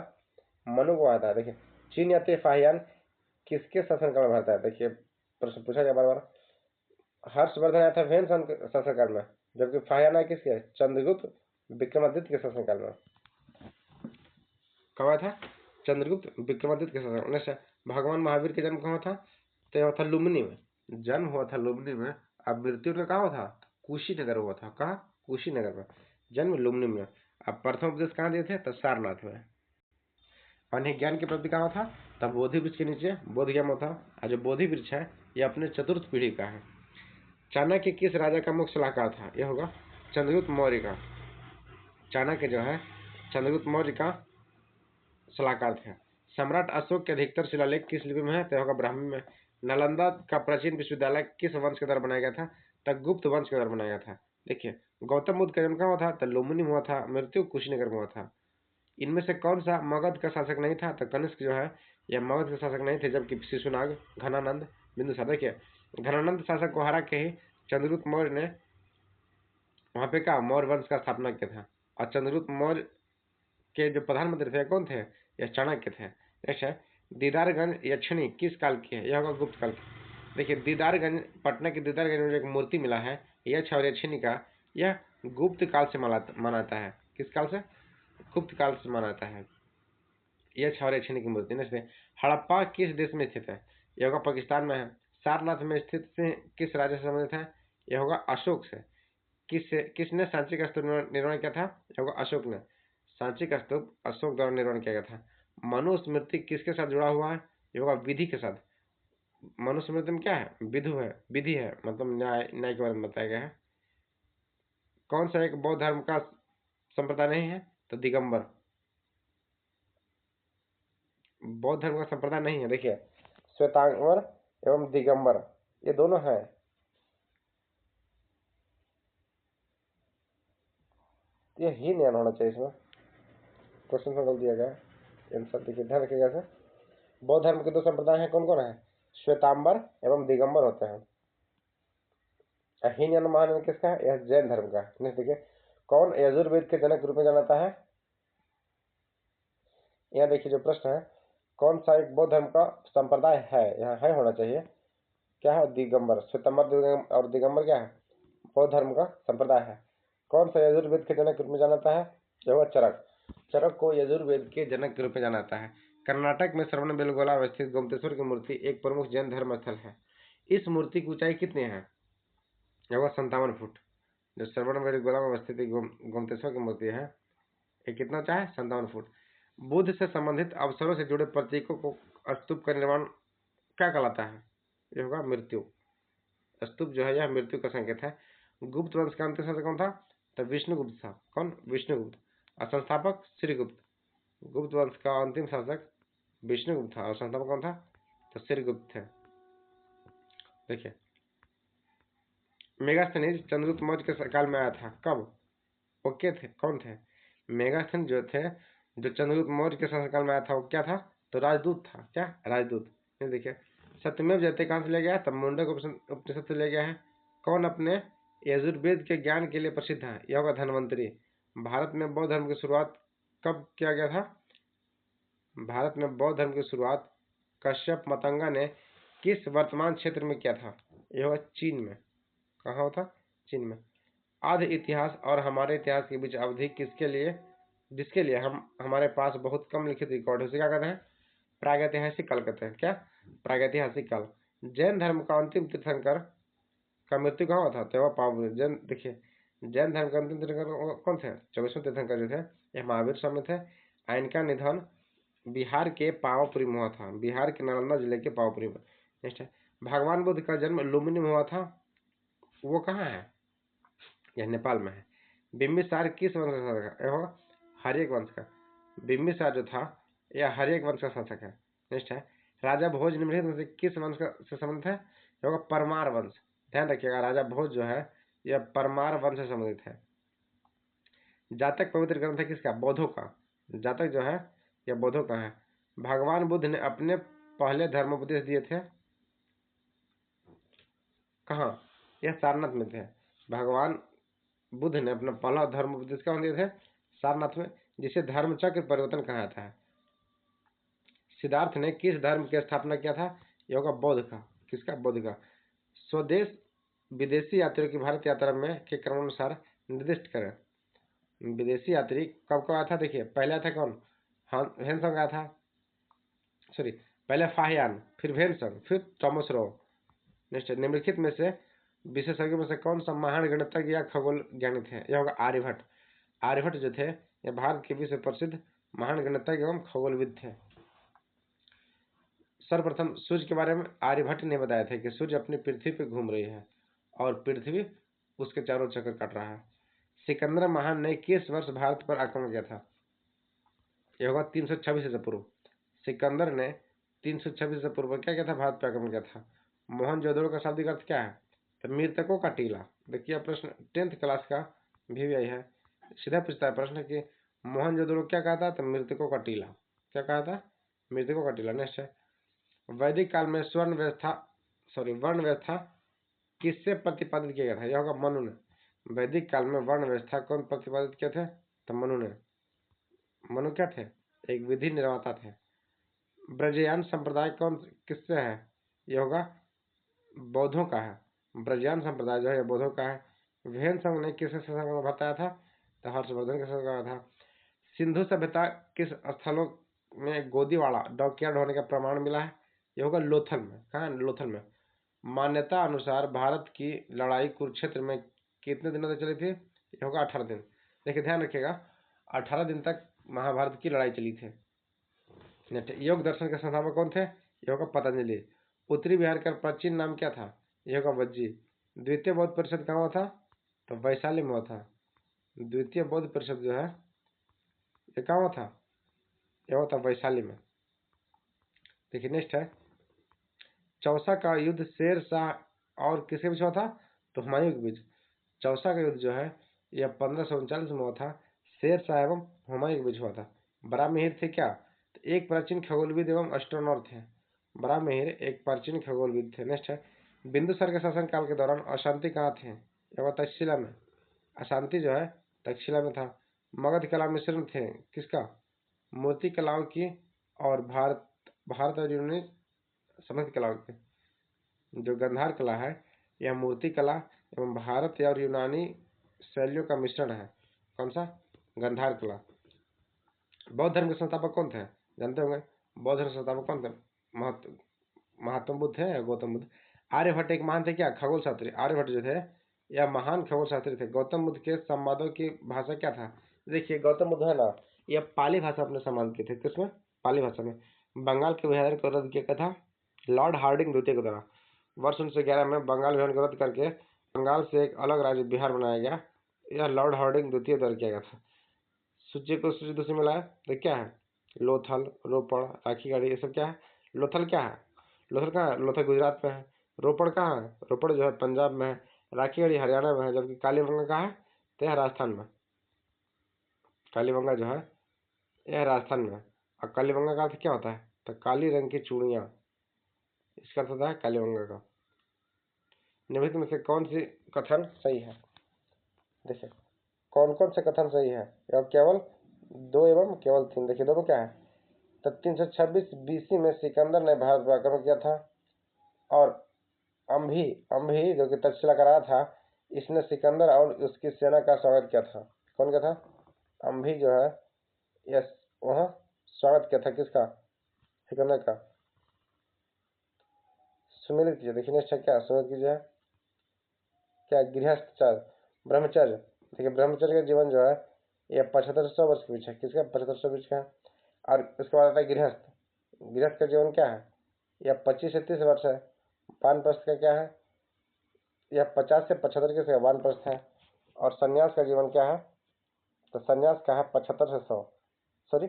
मनु को आता है। देखिए चीन या फाहियान किसके शासनकाल में भारत आया। देखिए प्रश्न पूछा गया बार बार। हर्षवर्धन आया था वैन शासनकाल में, जबकि फाहियान आया किसके, चंद्रगुप्त विक्रमादित्य के शासनकाल में। कब आया था? चंद्रगुप्त विक्रमादित्य के शासन। नेक्स्ट है, भगवान महावीर का जन्म कहाँ था? तो यह था लुम्बिनी में, जन्म हुआ था लुम्बिनी में। अब मृत्यु में कहाँ हुआ था? कुशीनगर हुआ था। कहाँ? कुशीनगर में, जन्म लुम्बिनी में। अब प्रथम उपदेश कहाँ दिए थे? तो सारनाथ में। अन्य ज्ञान की प्राप्ति कहाँ था? तब बोधि वृक्ष के नीचे बोध ज्ञान था। और जो बोधि वृक्ष है ये अपने चतुर्थ पीढ़ी का है। चाणक्य किस राजा का मुख्य सलाहकार था? यह होगा चंद्रगुप्त मौर्य का। चाणक्य जो है चंद्रगुप्त मौर्य का सलाहकार थे। सम्राट अशोक के अधिकतर शिलालेख किस लिपि में है? तो होगा ब्राह्मी में। नालंदा का प्राचीन विश्वविद्यालय किस वंश के द्वारा बनाया गया था? तो गुप्त वंश के द्वारा बनाया गया था। देखिए, गौतम बुद्ध का जन्म कहाँ हुआ था? तो लुम्बिनी में हुआ था। मृत्यु कुशीनगर में हुआ था। इनमें से कौन सा मगध का शासक नहीं था? तो कनिष्क जो है यह मगध के शासक नहीं थे, जबकि शिशुनाग, घनानंद, बिंदुसार। देखिए, घनानंद शासक को हरा के ही चंद्रगुप्त मौर्य ने वहां पे क्या मौर्य वंश का स्थापना किया था। और चंद्रगुप्त मौर्य के जो प्रधानमंत्री थे कौन थे? यह चाणक्य थे। नेक्स्ट है, दीदारगंज यक्षिणी किस काल की है? यह होगा गुप्त काल की। देखिए, दीदारगंज, पटना के दीदारगंज में जो एक मूर्ति मिला है यक्ष और यक्षिणी का, यह गुप्त काल से मनाता है। किस काल से? गुप्त काल से मनाता है। यक्ष और यक्षिणी की मूर्ति। नेक्स्ट है, हड़प्पा किस देश में स्थित है? यह होगा पाकिस्तान में है। सारनाथ में स्थित से किस राजा से संबंधित है? यह होगा अशोक से। किसने सांची का स्तूप निर्माण किया था? यह होगा अशोक ने। सांची का स्तूप अशोक द्वारा निर्माण किया गया था। मनुस्मृति किसके साथ जुड़ा हुआ है? ये होगा विधि के साथ। मनुस्मृति में क्या है? विधु है, विधि है, मतलब न्याय के बारे में बताया गया है। कौन सा एक बौद्ध धर्म का संप्रदाय नहीं है? तो दिगंबर। बौद्ध धर्म का संप्रदाय नहीं है। देखिए, श्वेतांबर एवं दिगंबर ये दोनों है। ये ही नहीं होना चाहिए इसमें, क्वेश्चन में गलत दिया गया है। आंसर देखिए, ध्यान रखिएगा सर। बौद्ध धर्म के दो संप्रदाय हैं, कौन कौन है? श्वेतांबर एवं दिगंबर होते हैं। हीन महान किसका है? यह जैन धर्म का। नेक्स्ट देखिए, कौन यजुर्वेद के जनक रूप में जाना है? यहाँ देखिए जो प्रश्न है, कौन सा एक बौद्ध धर्म का संप्रदाय है? यहाँ है होना चाहिए। क्या है? दिगंबर। श्वेतांबर और दिगंबर क्या है? बौद्ध धर्म का संप्रदाय है। कौन सा यजुर्वेद के जनक रूप में जाना है? यह चरक। चरक को यजुर्वेद के जनक के रूप में जाना जाता है। कर्नाटक में श्रवणबेलगोला में स्थित गोमतेश्वर की मूर्ति एक प्रमुख जैन धर्म स्थल है। इस मूर्ति की ऊंचाई कितनी है? यह 57 फुट। जो श्रवणबेलगोला में स्थित गोमतेश्वर की मूर्ति है, ये कितना ऊंचा है? 57 फुट। बुद्ध से संबंधित अवसरों से जुड़े प्रतीकों को स्तूप का निर्माण क्या कहलाता है? ये होगा मृत्यु। स्तूप जो है यह मृत्यु का संकेत है। गुप्त वंश का अंतिम शासक कौन था? तो विष्णुगुप्त था। कौन? विष्णुगुप्त। और संस्थापक श्रीगुप्त। गुप्त वंश का अंतिम शासक विष्णुगुप्त था और संस्थापक कौन था? तो श्रीगुप्त थे। देखिए, मेगास्थनीज चंद्रगुप्त मौर्य के काल में आया था। कब? ओके थे, कौन थे? मेगास्थन जो थे, जो चंद्रगुप्त मौर्य के शासनकाल में आया था, वो क्या था? तो राजदूत था। क्या? राजदूत। ये देखिए, सत्यमेव जयते कहाँ से ले गया? तब मुंडक उपनिषद से ले गया है। कौन अपने यजुर्वेद के ज्ञान के लिए प्रसिद्ध है? यह होगा धन्वंतरी। भारत में बौद्ध धर्म की शुरुआत कब किया गया था? भारत में बौद्ध धर्म की शुरुआत कश्यप मतंगा ने किस वर्तमान क्षेत्र में किया था? यह होगा चीन में। कहाँ होता? चीन में। आधि इतिहास और हमारे इतिहास के बीच अवधि किसके लिए, जिसके लिए हमारे पास बहुत कम लिखित रिकॉर्ड है, उसे क्या कहते हैं? प्रागैतिहासिक काल कहते हैं। क्या? प्रागैतिहासिक काल। जैन धर्म का अंतिम तीर्थंकर का मृत्यु कहाँ हुआ था? तो वह पावनी। जैन देखिए, जैन धर्म का अंतिम तीर्थंकर कौन थे? 24वें तीर्थंकर जो थे यह महावीर स्वामी थे। इनका निधन बिहार के पावापुरी में हुआ था। बिहार के नालंदा जिले के पावापुरी में। नेक्स्ट है, भगवान बुद्ध का जन्म लुम्बिनी में हुआ था। वो कहाँ है? यह नेपाल में है। बिम्बिसार किस वंश का शासक है? यह हर्यक वंश का। बिम्बिसार जो था यह हर्यक वंश का शासक है। नेक्स्ट है, राजा भोज निम्नलिखित में से किस वंश का से संबंधित है? यह होगा परमार वंश। ध्यान रखिएगा, राजा भोज जो है यह परमार वंश से संबंधित है। जातक पवित्र ग्रंथ है किसका? बौद्धों का। जातक जो है यह बौद्धों का है। भगवान बुद्ध ने अपने पहले धर्मोपदेश दिए थे कहाँ? यह सारनाथ में थे। भगवान बुद्ध ने अपना पहला धर्म उपदेश कहाँ दिए थे? सारनाथ में, जिसे धर्मचक्र परिवर्तन कहा जाता है। सिद्धार्थ ने किस धर्म की स्थापना किया था? यह होगा बौद्ध का। किसका? बौद्ध का। स्वदेश विदेशी यात्रियों की भारत यात्रा में के क्रमानुसार निर्दिष्ट करें। विदेशी यात्री कब कब आया था? देखिए, पहले आया था कौन? हाँ हेनसंग आया था, सॉरी पहले फाहियान, फिर वेनसंग, फिर थॉमस रो। नेक्स्ट, निम्नलिखित में से विशेषज्ञों में से कौन सा महान गणितज्ञ या खगोल ज्ञानी थे? यह होगा आर्यभट्ट। आर्यभट्ट जो थे यह भारत के विश्व प्रसिद्ध महान गणितज्ञ एवं खगोलविद थे। सर्वप्रथम सूर्य के बारे में आर्यभट्ट ने बताया था कि सूर्य अपनी पृथ्वी पर घूम रही है और पृथ्वी उसके चारों चक्कर काट रहा है। सिकंदर महान ने किस वर्ष भारत पर आक्रमण किया था? यह होगा 326 ईसा पूर्व। सिकंदर ने 326 ईसा पूर्व क्या किया था? भारत पर आक्रमण किया था। मोहनजोदड़ो का शाब्दिक अर्थ क्या है? तो मृतकों का टीला। देखिए प्रश्न 10th क्लास का भी आई है, सीधा पूछता है प्रश्न कि मोहनजोदड़ो क्या कहा था? तो मृतकों का टीला। क्या कहा था? मृतकों का टीला। नेक्स्ट है, वैदिक काल में वर्ण व्यवस्था किससे प्रतिपादित किया गया था? यह होगा मनु ने। वैदिक काल में वर्ण व्यवस्था कौन प्रतिपादित किए थे? तो मनु ने। मनु क्या थे? एक विधि निर्माता थे। ब्रजयान संप्रदाय कौन किससे है? यह होगा बौद्धों का है। ब्रजयान संप्रदाय जो है बौद्धों का है। वेनसंग ने किसके शासन में बताया था? तो हर्षवर्धन के शासन में था। सिंधु सभ्यता किस स्थलों में गोदीवाड़ा डॉकयार्ड होने का प्रमाण मिला है? यह होगा लोथल में। कहाँ? लोथल में। मान्यता अनुसार भारत की लड़ाई कुरुक्षेत्र में कितने दिनों तक चली थी? यह होगा 18 दिन। देखिए ध्यान रखिएगा, 18 दिन तक महाभारत की लड़ाई चली थी। योग दर्शन के संस्थापक कौन थे? यह होगा पतंजलि। उत्तरी बिहार का प्राचीन नाम क्या था? यह होगा वज्जी। द्वितीय बौद्ध परिषद कहाँ हुआ था? तो वैशाली में हुआ था। द्वितीय बौद्ध परिषद जो है ये कहाँ हुआ था? यह हुआ था वैशाली में। देखिए नेक्स्ट है, चौसा का युद्ध शेर शाह और किसके बीच हुआ था? तो हुमायूं के बीच। चौसा का युद्ध जो है यह 1539 में हुआ था। शेर शाह एवं हुमायूं के बीच हुआ था। बराहमिहिर थे क्या? तो एक प्राचीन खगोलविद एवं एस्ट्रोनॉट थे। बराहमिहिर एक प्राचीन खगोलविद थे। नेक्स्ट है, बिंदुसार के शासनकाल के दौरान अशांति कहाँ थे? यह हुआ तक्षशिला में। अशांति जो है तक्षशिला में था। मगध कला मिश्रण थे किसका? मूर्ति कलाओं की और भारत और यूनानी समस्त कलाओं की। जो गंधार कला है यह मूर्ति कला एवं भारत और यूनानी शैलियों का मिश्रण है। कौन सा? गंधार कला। बौद्ध धर्म के संस्थापक कौन थे? जानते होंगे बौद्ध धर्म के संस्थापक कौन थे? महात्मा बुद्ध है, गौतम बुद्ध। आर्यभट्ट एक महान थे क्या? खगोल शास्त्री। आर्यभट्ट जो थे यह महान खगोल शास्त्री थे। गौतम बुद्ध के संवादों की भाषा क्या था? देखिए गौतम बुद्ध है ना, यह पाली भाषा अपने संवाद किए थे। किसमें? पाली भाषा में। बंगाल के विभाजन को रद्द किया था लॉर्ड हार्डिंग द्वितीय के द्वारा। वर्ष 1911 में बंगाल विभाजन को रद्द करके बंगाल से एक अलग राज्य बिहार बनाया गया। यह लॉर्ड हार्डिंग द्वितीय द्वारा किया गया था। सूची को सूची दूसरी मिला है तो क्या है? लोथल, रोपड़, राखीगढ़ी, ये सब क्या है? लोथल क्या है? लोथल कहाँ है? लोथल गुजरात में है। रोपड़ कहाँ है? रोपड़ जो है पंजाब में है। राखीगढ़ी हरियाणा में है। जबकि कालीबंगा कहाँ है? तो यह राजस्थान में। कालीबंगा जो है यह राजस्थान में है। और कालीबंगा का अर्थ क्या होता है? तो काली रंग की चूड़ियाँ, इसका अर्थ होता है कालीबंगा का। निम्नलिखित में से कौन सी कथन सही है? देखिए कौन कौन से कथन सही है? या केवल 2 एवं केवल 3। देखिए दोनों क्या है? तो 326 BC में सिकंदर ने भारत पर आक्रमण किया था और अम्भी अम्भी जो कि तक्षशिला का राजा था, इसने सिकंदर और उसकी सेना का स्वागत किया था। कौन क्या था? अम्भी जो है यह वहाँ स्वागत किया था किसका? सिकंदर का। सुमिलित कीजिए। देखिए नेक्स्ट है क्या? सुमिलित कीजिए क्या? गृहस्थचर्य, ब्रह्मचर्य। देखिए ब्रह्मचर्य का जीवन जो है यह 7500 वर्ष के बीच है। किसका? 7500 बीच का है। और उसके बाद आता है गृहस्थ। गृहस्थ का जीवन क्या है? यह 25 से 30 वर्ष है। वानप्रस्थ का क्या है? यह 50 से 75 के से वानप्रस्थ है। और संन्यास का जीवन क्या है? तो संन्यास का है 75 से 100। सॉरी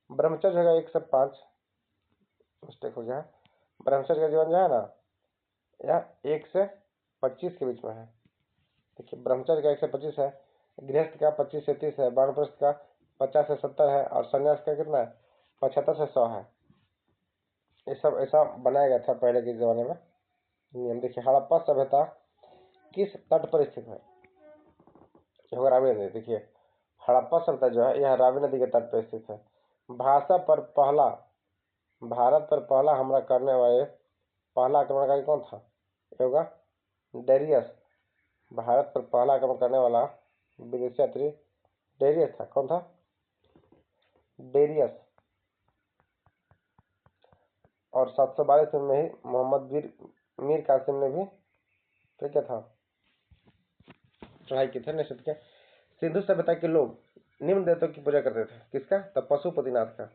ब्रह्मचर्य होगा 1 से 5, मिस्टेक हो गया है। ब्रह्मचर्य का जीवन जो है ना यह 1 से 25 के बीच में है। देखिए ब्रह्मचर्य का 1 से 25 है, गृहस्थ का 25 से 30 है, वानप्रस्थ का 50 से 70 है और संन्यास का कितना है? 75 से 100 है। ये सब ऐसा बनाया गया था पहले के जमाने में नियम। देखिए हड़प्पा सभ्यता किस तट पर स्थित है? होगा रावी नदी। देखिए हड़प्पा सभ्यता जो है यह रावी नदी के तट पर स्थित है। भाषा पर पहला भारत पर पहला हमला करने वाले पहला आक्रमणकारी कौन था? ये होगा डेरियस। भारत पर पहला आक्रमण करने वाला विदेशी यात्री डेरियस था। कौन था? डेरियस। और 712 में ही मोहम्मद मीर कासिम ने भी तो क्या था चढ़ाई की थी निश्चित के। सिंधु सभ्यता के लोग निम्न देवताओं की पूजा करते थे, किसका? तब पशुपतिनाथ का।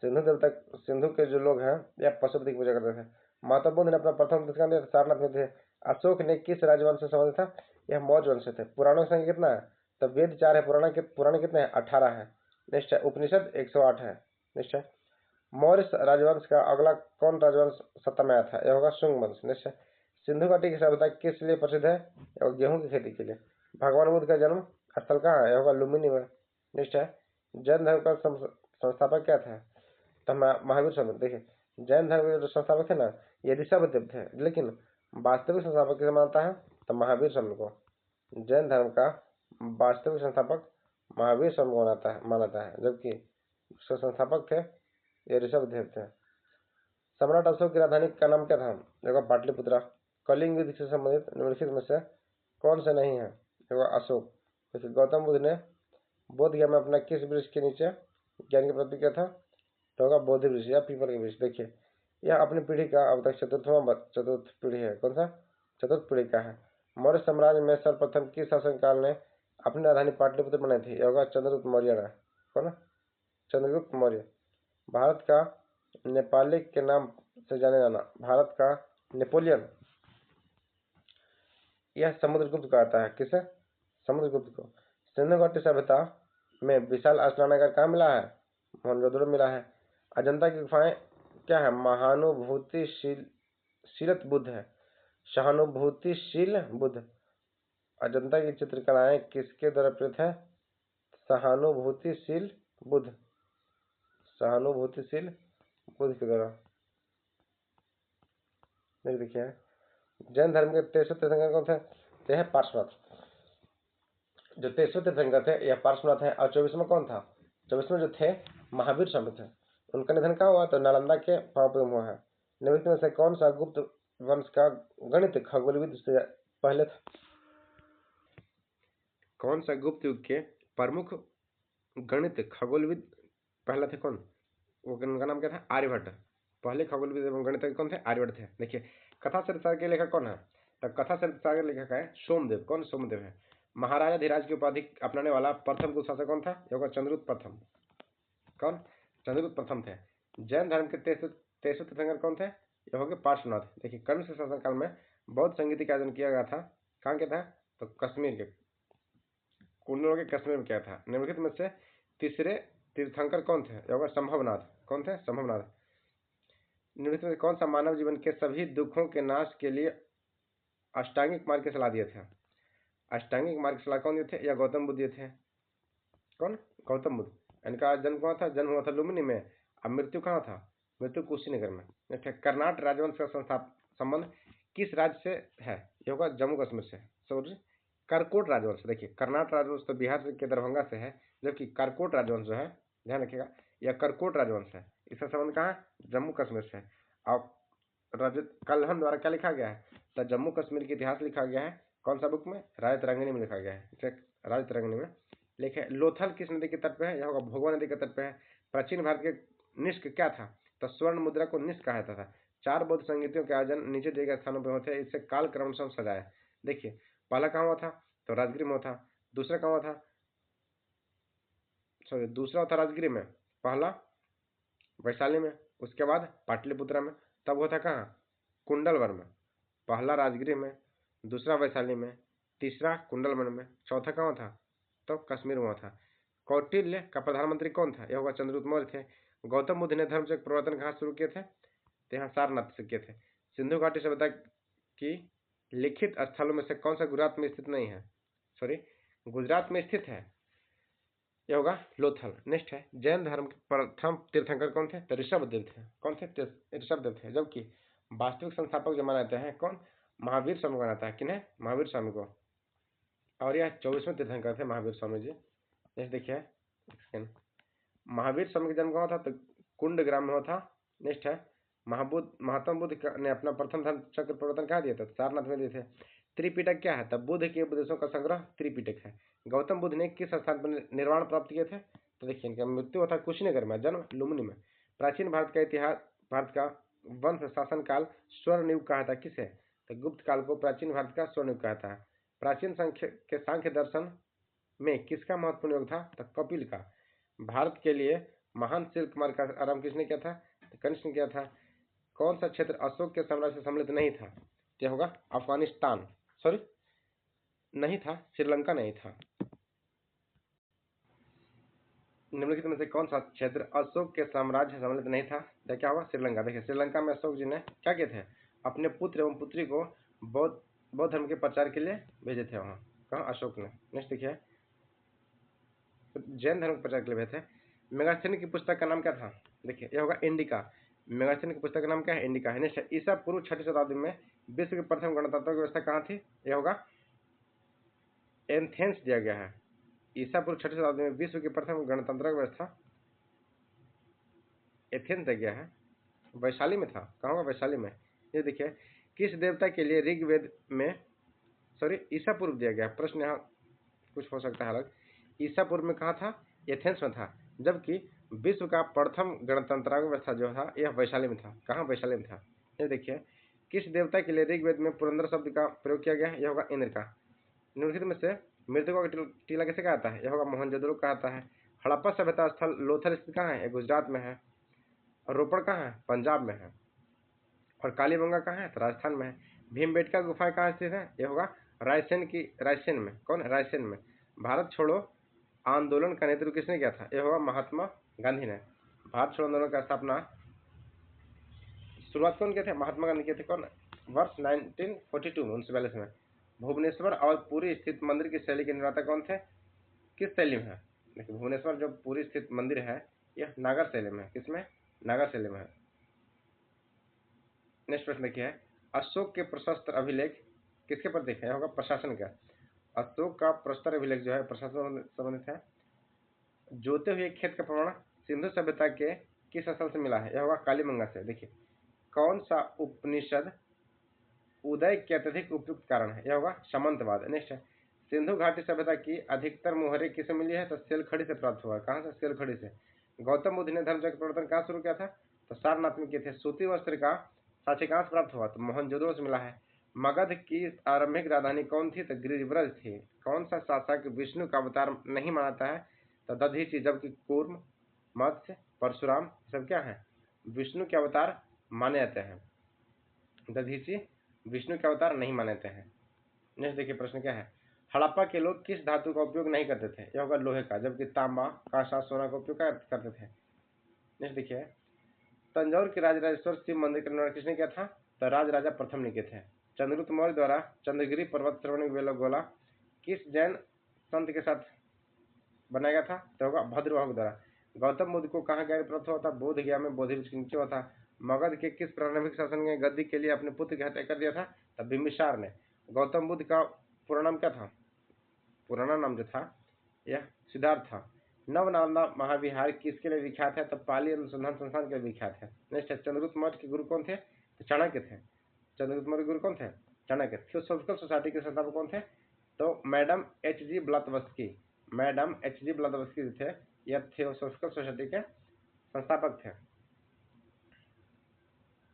सिंधु के जो लोग हैं या पशुपति की पूजा करते थे। महात्मा बुद्ध ने अपना प्रथम तीर्थंकर दिया सारनाथ में थे। अशोक ने किस राजवंश से संबंधित था? यह मौर्य वंश से थे। पुराणों की संख्या कितना है? तब वेद 4 है, पुराने कितने हैं? 18 है। निश्चय उपनिषद 108 है। निश्चय मौर्य राजवंश का अगला कौन राजवंश सत्ता में आया था? यह होगा शुंग वंश। निश्चय सिंधु घाटी की सभ्यता किस लिए प्रसिद्ध है? गेहूं की खेती के लिए। भगवान बुद्ध का जन्म स्थल कहाँ है? यह होगा लुम्बिनी में। निश्चय जैन धर्म का संस्थापक क्या था? तो महावीर स्वामी। देखिए जैन धर्म के जो संस्थापक थे ना, ये ऋषभदेव थे, लेकिन वास्तविक संस्थापक किसे मानता है? तो महावीर स्वामी को। जैन धर्म का वास्तविक संस्थापक महावीर स्वामी को मानता है, जबकि उसके संस्थापक थे ये ऋषभदेव थे। सम्राट अशोक की राजधानी का नाम क्या था? देखो पाटलिपुत्रा। कलिंग युद्ध से संबंधित निम्नलिखित में से कौन से नहीं है? देखो अशोक। देखिए गौतम बुद्ध ने बोध गया में अपना किस वृक्ष के नीचे ज्ञान की प्राप्ति किया था? तो होगा बोधि वृक्ष या पीपल के वृक्ष। देखिए यह अपनी पीढ़ी का अब तक चतुर्थ पीढ़ी है। कौन सा? चतुर्थ पीढ़ी का है। मौर्य साम्राज्य में सर्वप्रथम किस शासनकाल ने अपनी राजधानी पाटलिपुत्र बनाई थी? यह होगा चंद्रगुप्त मौर्य ने। कौन? चंद्रगुप्त मौर्य। भारत का नेपाली के नाम से जाने जाना भारत का नेपोलियन, यह समुद्रगुप्त का आता है। किसे? समुद्रगुप्त को। सिंधु घाटी सभ्यता में विशाल स्नानागार कहाँ मिला है? मोहनजोदड़ो मिला है। अजंता की गुफाएं क्या है? शीलत बुद्ध है। सहानुभूतिशील बुद्ध। अजंता की चित्रकलाएं किसके द्वारा प्रेरित है? सहानुभूतिशील बुद्ध। सहानुभूतिशील बुद्ध के द्वारा। देखिए जैन धर्म के 23वें तीर्थंकर कौन थे? ते हैं पार्श्वनाथ। जो 23वें तीर्थंकर थे यह पार्श्वनाथ है। और 24वां कौन था? 24वें जो थे महावीर स्वामी थे। उनका निधन कहाँ हुआ? तो नालंदा के पावापुरी में हुआ है। निम्नलिखित में से कौन सा गुप्त वंश का गणित खगोलविद से पहले था? कौन सा गुप्त युग के प्रमुख गणित खगोलविद पहला थे? कौन? उनका नाम क्या था? आर्यभट्ट। पहले खगोलविद एवं गणितज्ञ कौन थे? आर्यभट्ट थे। देखिए कथा चरित्र के लेखक कौन है? तो कथा चरित्र के लेखक है सोमदेव। कौन? सोमदेव है। महाराजा धीराज की उपाधि अपनाने वाला प्रथम गुप्त शासक कौन था? यह होगा चंद्रगुप्त प्रथम। कौन? चंद्रगुप्त प्रथम थे। जैन धर्म के 23वें तीर्थंकर कौन थे? यह हो गए पार्श्वनाथ। देखिए कर्ण के शासनकाल में बौद्ध संगीत का आयोजन किया गया था। कहाँ किया था? तो कश्मीर के कुंडलों के कश्मीर में किया था। निम्नलिखित में से तीसरे तीर्थंकर कौन थे? यह होगा संभवनाथ। कौन थे? संभवनाथ। निम्नलिखित में कौन सा मानव जीवन के सभी दुखों के नाश के लिए अष्टांगिक मार्ग की सलाह दिए थे? अष्टांगिक मार्ग की सलाह कौन दिए थे? या गौतम बुद्ध दिए थे। कौन? गौतम बुद्ध। इनका जन्म कहाँ था? जन्म हुआ था लुम्बिनी में। अब मृत्यु कहाँ था? मृत्यु कुशीनगर में। कर्नाट राजवंश का संबंध किस राज्य से है? यह होगा जम्मू कश्मीर से। सॉरी करकोट राजवंश। देखिए कर्नाट राजवंश तो बिहार के दरभंगा से है, जबकि करकोट राजवंश जो है ध्यान रखिएगा यह करकोट राजवंश है। इसका संबंध कहाँ है? जम्मू कश्मीर से। और कल्हन द्वारा क्या लिखा गया है? तो जम्मू कश्मीर के इतिहास लिखा गया है। कौन सा बुक में? राजतरंगिणी में लिखा गया है। राजतरंगिणी में लिखे। लोथल किस नदी के तट पे है? यह होगा भोगवा नदी के तट पे है। प्राचीन भारत के निष्क क्या था? तो स्वर्ण मुद्रा को निष्क कहा जाता था। 4 बौद्ध संगीतियों के आयोजन नीचे दिए गए स्थानों पर होते हैं, इससे काल क्रमशः सजाए। देखिए पहला कहाँ हुआ था? तो राजगिरी में हुआ था। दूसरा कहाँ हुआ था? सॉरी दूसरा था राजगिरी में, पहला वैशाली में, उसके बाद पाटलिपुत्रा में, तब हुआ था कहाँ? कुंडलवर में। पहला राजगिरी में, दूसरा वैशाली में, तीसरा कुंडलवन में, चौथा कहाँ था? तो कश्मीर में हुआ था। कौटिल्य का प्रधानमंत्री कौन था? यह होगा चंद्रगुप्त मौर्य थे। गौतम बुद्ध ने धर्म से प्रवर्तन कहाँ शुरू किए थे? तो यहाँ सारनाथ से किए थे। सिंधु घाटी सभ्यता की लिखित स्थलों में से कौन सा गुजरात में स्थित नहीं है? सॉरी गुजरात में स्थित है, यह होगा लोथल। नेक्स्ट है जैन धर्म के प्रथम तीर्थंकर कौन थे? तो ऋषभदेव थे। कौन थे? ऋषभदेव थे। जबकि वास्तविक संस्थापक जो माना जाते हैं कौन? महावीर स्वामी को माना जाता है। किन्हें? महावीर स्वामी को। और यह 24वें तीर्थंकर थे महावीर स्वामी जी। नेक्स्ट देखिए महावीर स्वामी का जन्म कहाँ था? तो कुंड ग्राम में हुआ था। नेक्स्ट है महात्मा बुद्ध ने अपना प्रथम धर्म चक्र प्रवर्तन कहाँ दिया था? सारनाथ में दिए थे। त्रिपिटक क्या है? तब बुद्ध के उपदेशों का संग्रह त्रिपिटक है। गौतम बुद्ध ने किस स्थान पर निर्वाण प्राप्त किए थे? तो देखिए इनका मृत्यु हुआ था कुशीनगर में, जन्म लुम्बिनी में। प्राचीन भारत का इतिहास, भारत का वंश शासनकाल स्वर्ण युग कहा था किसे? तो गुप्त काल को प्राचीन भारत का स्वर्ण युग कहता है। प्राचीन सांख्य दर्शन में किसका महत्वपूर्ण योग था? तो कपिल का। भारत के लिए महान सिल्क मार्ग का आरंभ किसने किया था? तो कनिष्क ने किया था। कौन सा क्षेत्र अशोक के साम्राज्य से सम्मिलित नहीं था? क्या होगा? अफगानिस्तान, सॉरी नहीं था, श्रीलंका नहीं था। निम्नलिखित में से कौन सा क्षेत्र अशोक के साम्राज्य से सम्मिलित नहीं था? तो क्या होगा? श्रीलंका। देखिए श्रीलंका में अशोक जी ने क्या किए थे? अपने पुत्र एवं पुत्री को बौद्ध धर्म के प्रचार के लिए भेजे थे वहाँ। कहाँ? अशोक ने। नेक्स्ट देखिए, जैन धर्म के प्रचार के लिए भेजे थे। मेगास्थनी की पुस्तक का नाम क्या था? देखिए यह होगा इंडिका। मेगास्थनी की पुस्तक का नाम क्या है? इंडिका है। नेक्स्ट, ईसा पूर्व 6वीं शताब्दी में विश्व की प्रथम गणतंत्र व्यवस्था कहाँ थी? यह होगा एथेंस दिया गया है। ईसा पूर्व 6वीं शताब्दी में विश्व की प्रथम गणतंत्र व्यवस्था एथेंस दिया गया है। वैशाली में था। कहाँ होगा? वैशाली में। ये देखिए, किस देवता के लिए ऋग्वेद में, सॉरी ईसा पूर्व दिया गया? प्रश्न यहाँ कुछ हो सकता है अलग। ईसा पूर्व में कहाँ था? एथेंस में था, जबकि विश्व का प्रथम गणतंत्र व्यवस्था जो था यह वैशाली में था। कहाँ? वैशाली में था। ये देखिए, किस देवता के लिए ऋग्वेद में पुरंदर शब्द का प्रयोग किया गया? यह होगा इंद्र का। निम्नलिखित में से मृतकों का टीला कैसे कहता है? यह होगा मोहनजोदड़ो कहता है। हड़प्पा सभ्यता स्थल लोथल स्थित कहाँ है? गुजरात में है। और रोपड़ कहाँ है? पंजाब में है। और कालीबंगा कहाँ है? तो राजस्थान में है। भीमबेटका गुफा कहाँ स्थित है? यह होगा रायसेन में। कौन? रायसेन में। भारत छोड़ो आंदोलन का नेतृत्व किसने किया था? यह होगा महात्मा गांधी ने। भारत छोड़ो आंदोलन का स्थापना शुरुआत कौन किए थे? महात्मा गांधी किए थे। कौन? वर्ष 1942 में, 1942 में। भुवनेश्वर और पुरी स्थित मंदिर की शैली के निर्माता कौन थे? किस शैली में है? देखिए भुवनेश्वर जो पुरी स्थित मंदिर है यह नागर शैली में है। किसमें? नागर शैली में है। नेक्स्ट प्रश्न देखिए, अशोक के प्रशस्त्र अभिलेख किसके प्रतीक है? होगा प्रशासन का। अशोक का प्रशस्त्र अभिलेख जो है प्रशासन से संबंधित है। जोते हुए खेत का प्रमाण सिंधु सभ्यता के किस स्थल से मिला है? यह होगा कालीबंगा से। देखिए, कौन सा उपनिषद उदय के अत्यधिक उपयुक्त कारण है? यह होगा सामंतवाद। नेक्स्ट है, सिंधु घाटी सभ्यता की अधिकतर मुहरें किसे मिली है? तो सेलखड़ी से प्राप्त हुआ। कहाँ से? सेलखड़ी से। गौतम बुद्ध ने धर्म चक्र प्रवर्तन कहाँ शुरू किया था? तो सारनाथ में किए थे। सूती वस्त्र का साक्ष्य कहाँ से प्राप्त हुआ? तो मोहनजोदड़ो से मिला है। मगध की आरंभिक राजधानी कौन थी? तो गिरिव्रज थी। कौन सा शासक विष्णु का अवतार नहीं मानता है? तो दधीचि, जबकि कूर्म, मत्स्य, परशुराम सब क्या है? विष्णु के अवतार माने जाते हैं। दधीचि विष्णु के अवतार नहीं माने जाते हैं। नेक्स्ट देखिए प्रश्न क्या है, हड़प्पा के लोग किस धातु का उपयोग नहीं करते थे? यह होगा लोहे का, जबकि तांबा, कांसा, सोना का उपयोग करते थे। नेक्स्ट देखिए, तंजौर के राजराजेश्वर शिव मंदिर का निर्माण किसने किया था? तो राजराजा प्रथम ने किए थे। चंद्रगुप्त मौर्य द्वारा चंद्रगिरी पर्वत श्रवणबेलगोला किस जैन संत के साथ बनाया गया था? तो होगा भद्रवाहु द्वारा। गौतम बुद्ध को कहाँ ज्ञान प्राप्त हुआ था? बोध गया में, बोधि वृक्ष के नीचे हुआ था। मगध के किस प्रारंभिक शासक ने गद्दी के लिए अपने पुत्र की हत्या कर दिया था? तब बिंबिसार ने। गौतम बुद्ध का पूरा नाम क्या था? पुराना नाम जो था यह सिद्धार्थ था। नवनालंदा महाविहार किसके लिए विख्यात है? तो पाली अनुसंधान संस्थान के लिए विख्यात है। नेक्स्ट है, चंद्रगुप्त मौर्य के गुरु कौन थे? तो चाणक्य थे। चंद्रगुप्त मौर्य गुरु कौन थे? चाणक्य। थियोसॉफिकल सोसाइटी के संस्थापक कौन थे? तो मैडम H.G. ब्लातवस्की। Madam H.G. ब्लातवस्की थे, यह थियोसॉफिकल सोसाइटी के संस्थापक थे।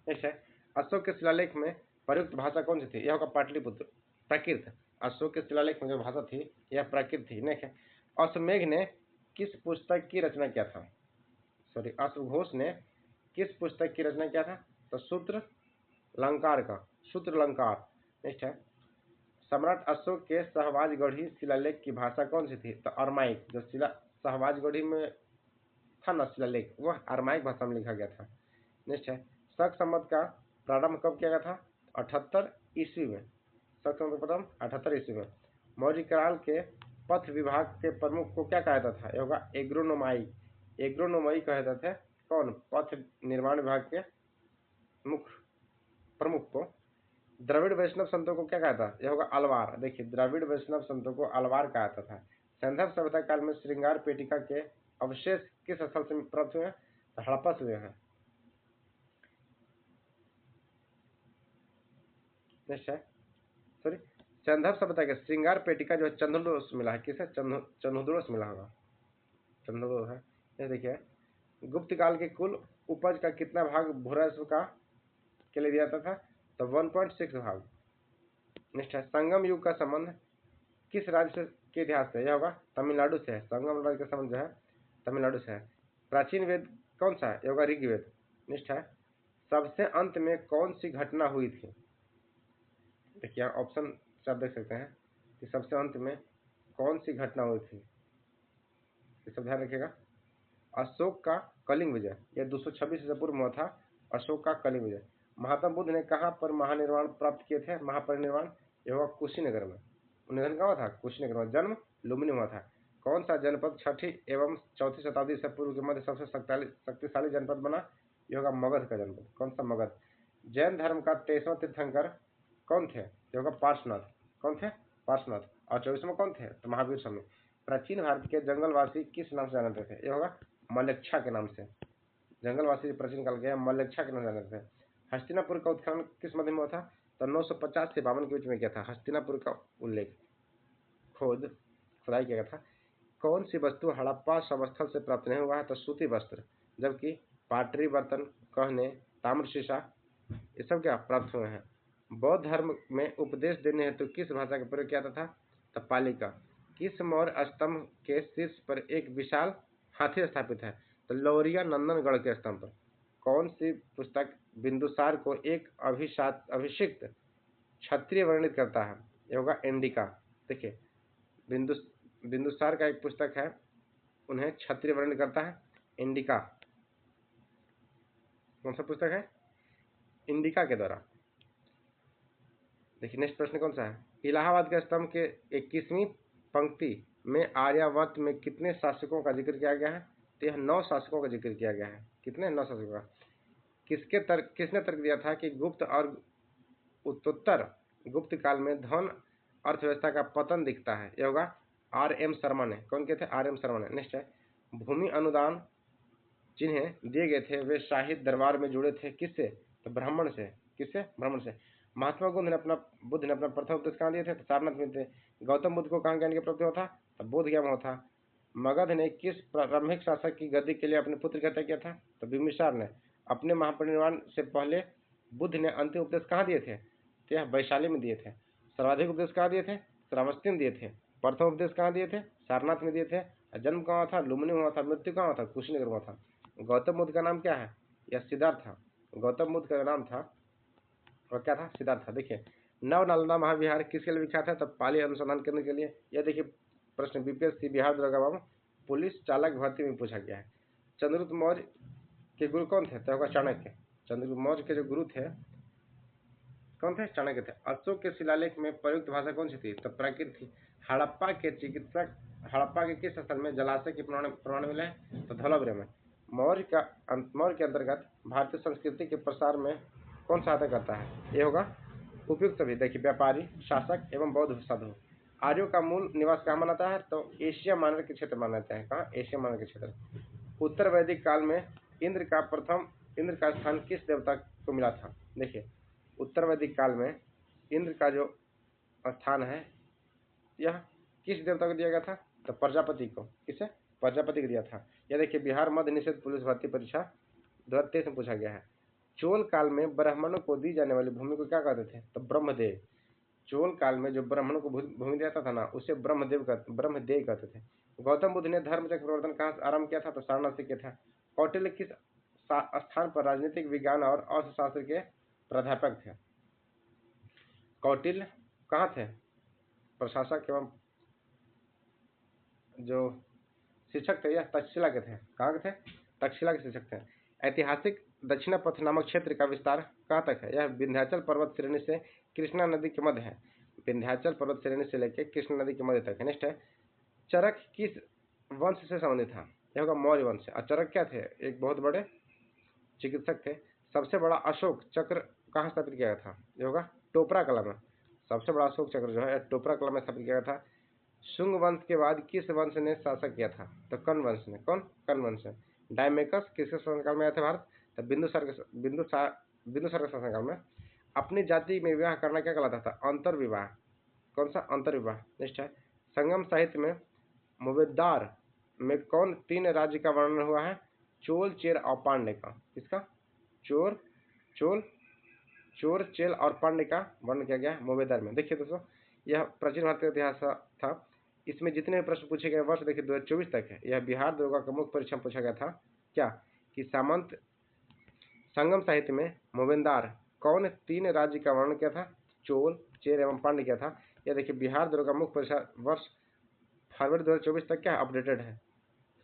नेक्स्ट है, अशोक के शिलालेख में प्रयुक्त भाषा कौन सी थी? यह होगा पाटलिपुत्र, प्राकृत। अशोक के शिलालेख में जो भाषा थी यह प्राकृत थी। नेक्स्ट है, अश्वमेघ ने किस पुस्तक की रचना किया था? सॉरी, अश्वघोष ने किस पुस्तक की रचना किया था? तो सूत्र अलंकार का, सूत्र अलंकार। नेक्स्ट है, सम्राट अशोक के सहवाजगढ़ी शिलालेख की भाषा कौन सी थी? तो अरमाइक। जो सहवाजगढ़ी में था ना शिलालेख, वह अरमाइक भाषा में लिखा गया था। नेक्स्ट है, शक संवत का प्रारंभ कब किया गया था? 78 ईस्वी में। शक संवत का प्रारंभ 78 ईस्वी में। मौर्य काल के पथ विभाग के प्रमुख को क्या कहा जाता था? यह होगा एग्रोनोमाई। एग्रोनोमाई कहे जाते थे कौन? पथ निर्माण विभाग के मुख्य प्रमुख को। द्रविड़ वैष्णव संतों को क्या कहा था? यह होगा अलवार। देखिए, द्रविड़ वैष्णव संतों को अलवार कहा था। संदर्भ सभ्यता काल में श्रृंगार पेटिका के अवशेष किस स्थल से प्राप्त हुए हैं? हड़प्पा से हुए हैं। नेक्स्ट है, सॉरी, संदर्भ सभ्यता के श्रृंगार पेटिका जो है चंद्रदोड़ से मिला है। किसे? चंद्रदोड़ से मिला होगा। चंद्रदोड़ है। ये देखिए, गुप्त काल के कुल उपज का कितना भाग भूराजस्व का के लिए दिया जाता था? तो 1.6 भाग। नेक्स्ट है संगम युग का संबंध किस राज्य से के इतिहास से? यह होगा तमिलनाडु से है। संगम राज्य का संबंध जो है तमिलनाडु से है। प्राचीन वेद कौन सा है? यह होगा ऋग्वेद। नेक्स्ट है सबसे अंत में कौन सी घटना हुई थी? देखिए यहाँ ऑप्शन से आप देख सकते हैं कि सबसे अंत में कौन सी घटना हुई थी, ये सब ध्यान रखिएगा। अशोक का कलिंग विजय, यह 226 ईसा पूर्व में हुआ था। अशोक का कलिंग विजय। महात्मा बुद्ध ने कहाँ पर महानिर्वाण प्राप्त किए थे? महापरिनिर्वाण, यह हुआ कुशीनगर में। निधन कहाँ हुआ था? कुशीनगर में। जन्म लुम्बिनी हुआ था। कौन सा जनपद 6ठी एवं 4ठी शताब्दी ईसा पूर्व के मध्य सबसे शक्तिशाली जनपद बना? यह होगा मगध का जनपद। कौन सा? मगध। जैन धर्म का 23वां तीर्थंकर कौन थे? यह होगा पार्श्वनाथ। कौन थे? पार्श्वनाथ। और 24वां कौन थे? तो महावीर स्वामी। प्राचीन भारत के जंगलवासी किस नाम से जाने जाते थे? यह होगा मलेच्छा के नाम से। जंगलवासी प्राचीन काल के मलेच्छा के नाम से जाने जाते थे। हस्तिनापुर का उत्खनन किस मध्य में हुआ था? तो 950 से 52 के बीच में किया था हस्तिनापुर का उल्लेख, खुदाई किया गया था। कौन सी वस्तु हड़प्पा समस्थल से प्राप्त नहीं हुआ है? तो सूती वस्त्र। जबकि पाटरी बर्तन, कहने, ताम्र शीशा, ये सब क्या प्राप्त हुए हैं। बौद्ध धर्म में उपदेश देने हेतु किस भाषा का प्रयोग किया जाता था? तो पाली का। किस मौर्य स्तंभ के शीर्ष पर एक विशाल हाथी स्थापित है? तो लौरिया नंदनगढ़ के स्तंभ पर। कौन सी पुस्तक बिंदुसार को एक अभिषिक्त क्षत्रिय वर्णित करता है? ये होगा इंडिका। देखिए बिंदुसार का एक पुस्तक है, उन्हें क्षत्रिय वर्णित करता है, इंडिका। कौन सा पुस्तक है? इंडिका के द्वारा। देखिए नेक्स्ट प्रश्न कौन सा है? इलाहाबाद के स्तंभ के 21वीं पंक्ति में आर्यावर्त में कितने शासकों का जिक्र किया गया है? तो यह 9 शासकों का जिक्र किया गया है। कितने? 9 शासकों का। किसने तर्क दिया था कि गुप्त और उत्तरोत्तर गुप्त काल में धन अर्थव्यवस्था का पतन दिखता है? यह होगा R.M. शर्मा ने। कौन कहते हैं? R.M. शर्मा ने। नेक्स्ट है भूमि अनुदान जिन्हें दिए गए थे वे शाही दरबार में जुड़े थे किससे? तो ब्राह्मण से। किससे? ब्राह्मण से। महात्मा बुद्ध ने अपना प्रथम उपदेश कहाँ दिए थे? तो सारनाथ में थे। गौतम बुद्ध को कहाँ ज्ञान की प्राप्ति हुआ था? तो बोध गया में हुआ था। मगध ने किस प्रारंभिक शासक की गद्दी के लिए अपने पुत्र की हत्या किया था? तो बिंबिसार ने। अपने महापरिनिर्वाण से पहले बुद्ध ने अंतिम उपदेश कहाँ दिए थे? तो यह वैशाली में दिए थे। सर्वाधिक उपदेश कहाँ दिए थे? श्रावस्ती में दिए थे। प्रथम उपदेश कहाँ दिए थे? सारनाथ में दिए थे। जन्म कहाँ हुआ था? लुम्बिनी में हुआ था। मृत्यु कहाँ हुआ था? कुशीनगर में हुआ था। गौतम बुद्ध का नाम क्या है? यह सिद्धार्थ था। गौतम बुद्ध का नाम था और क्या था? सिद्धार्थ था। देखिए नव नालंदा महाविहार किसके लिए विख्यात है? तो पाली अनुसंधान केंद्र के लिए। यह देखिए प्रश्न बीपीएससी बिहार द्वारा पुलिस चालक भर्ती में पूछा गया है। चंद्रगुप्त मौर्य के गुरु कौन थे? तो होगा चाणक्य। चंद्रगुप्त मौर्य के जो गुरु थे कौन थे? चाणक्य थे। अशोक के शिलालेख में प्रयुक्त भाषा कौन सी थी? तो प्राकृत थी। हड़प्पा के किस स्थल में जलाशय के प्रमाण मिले हैं? तो धौलावीरा में। मौर्य के अंतर्गत भारतीय संस्कृति के प्रसार में कौन सहायता करता है? ये होगा उपयुक्त सभी। देखिए व्यापारी, शासक एवं बौद्ध साधु। आर्यों का मूल निवास कहाँ माना जाता है? तो एशिया मानव के क्षेत्र माना जाता है। कहाँ? एशिया मानव के क्षेत्र। उत्तर वैदिक काल में इंद्र का स्थान किस देवता को मिला था? देखिए उत्तर वैदिक काल में इंद्र का जो स्थान है यह किस देवता को दिया गया था? तो प्रजापति को। किसे? प्रजापति को दिया था। यह देखिए बिहार मध्य निषेध पुलिस भर्ती परीक्षा 2023 में पूछा गया है। चोल काल में ब्राह्मणों को दी जाने वाली भूमि को क्या कहते थे? तो ब्रह्मदेव। चोल काल में जो ब्राह्मणों को भूमि दिया था ना उसे ब्रह्मदेव कहते थे। गौतम बुद्ध ने धर्म चक्र प्रवर्तन कहाँ से आरंभ किया था? तो सारनाथ से किया था। कौटिल्य किस स्थान पर राजनीतिक विज्ञान और अर्थशास्त्र के प्राध्यापक थे? कौटिल्य कहाँ थे? प्रशासक एवं जो शिक्षक थे यह तक्षशिला के थे। कहाँ के थे? तक्षशिला के शिक्षक थे। ऐतिहासिक दक्षिणापथ नामक क्षेत्र का विस्तार कहाँ तक है? यह विंध्याचल पर्वत श्रेणी से कृष्णा नदी के मध्य है। विंध्याचल पर्वत श्रेणी से लेकर कृष्णा नदी के मध्य तक है। नेक्स्ट है चरक किस वंश से संबंधित था? यह होगा मौर्य वंश। और चरक क्या थे? एक बहुत बड़े चिकित्सक थे। सबसे बड़ा अशोक चक्र कहाँ स्थापित किया गया था? यह होगा टोपरा कला में। सबसे बड़ा अशोक चक्र जो है टोपरा कला में स्थापित किया गया था। शुंग वंश के बाद किस वंश ने शासक किया था? तो कर्ण वंश ने। कौन? कर्ण वंश ने। डायमेकस किसके शासनकाल में आए थे भारत? तो बिंदुसार के शासनकाल में। अपनी जाति में विवाह करना क्या कहलाता था? अंतर विवाह। कौन सा? अंतर विवाह। नेक्स्ट है संगम साहित्य में मुवेद्दार में कौन 3 राज्य का वर्णन हुआ है? चोल, चेर और पांड्य का। किसका? चोल, चोर, चेल और पांड्य का वर्णन किया गया मोबेदर में। देखिए दोस्तों, यह प्राचीन भारतीय इतिहास था। इसमें जितने भी प्रश्न पूछे गए वर्ष देखिए 2024 तक है। यह बिहार दरोगा का मुख्य परीक्षा में पूछा गया था क्या कि सामंत संगम साहित्य में मोबेंदार कौन 3 राज्य का वर्णन किया था? चोल, चेर एवं पांड्य किया था। यह देखिए बिहार दरोगा मुख्य परीक्षा वर्ष फरवरी 2024 तक क्या अपडेटेड है।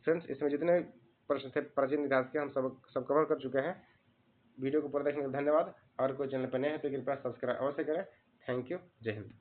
फ्रेंड्स, इसमें जितने भी प्रश्न थे प्राचीन इतिहास के हम सब कवर कर चुके हैं। वीडियो को पूरा देखने के लिए धन्यवाद। और कोई चैनल पर नए हैं तो कृपया सब्सक्राइब अवश्य करें। Thank you. जय हिंद।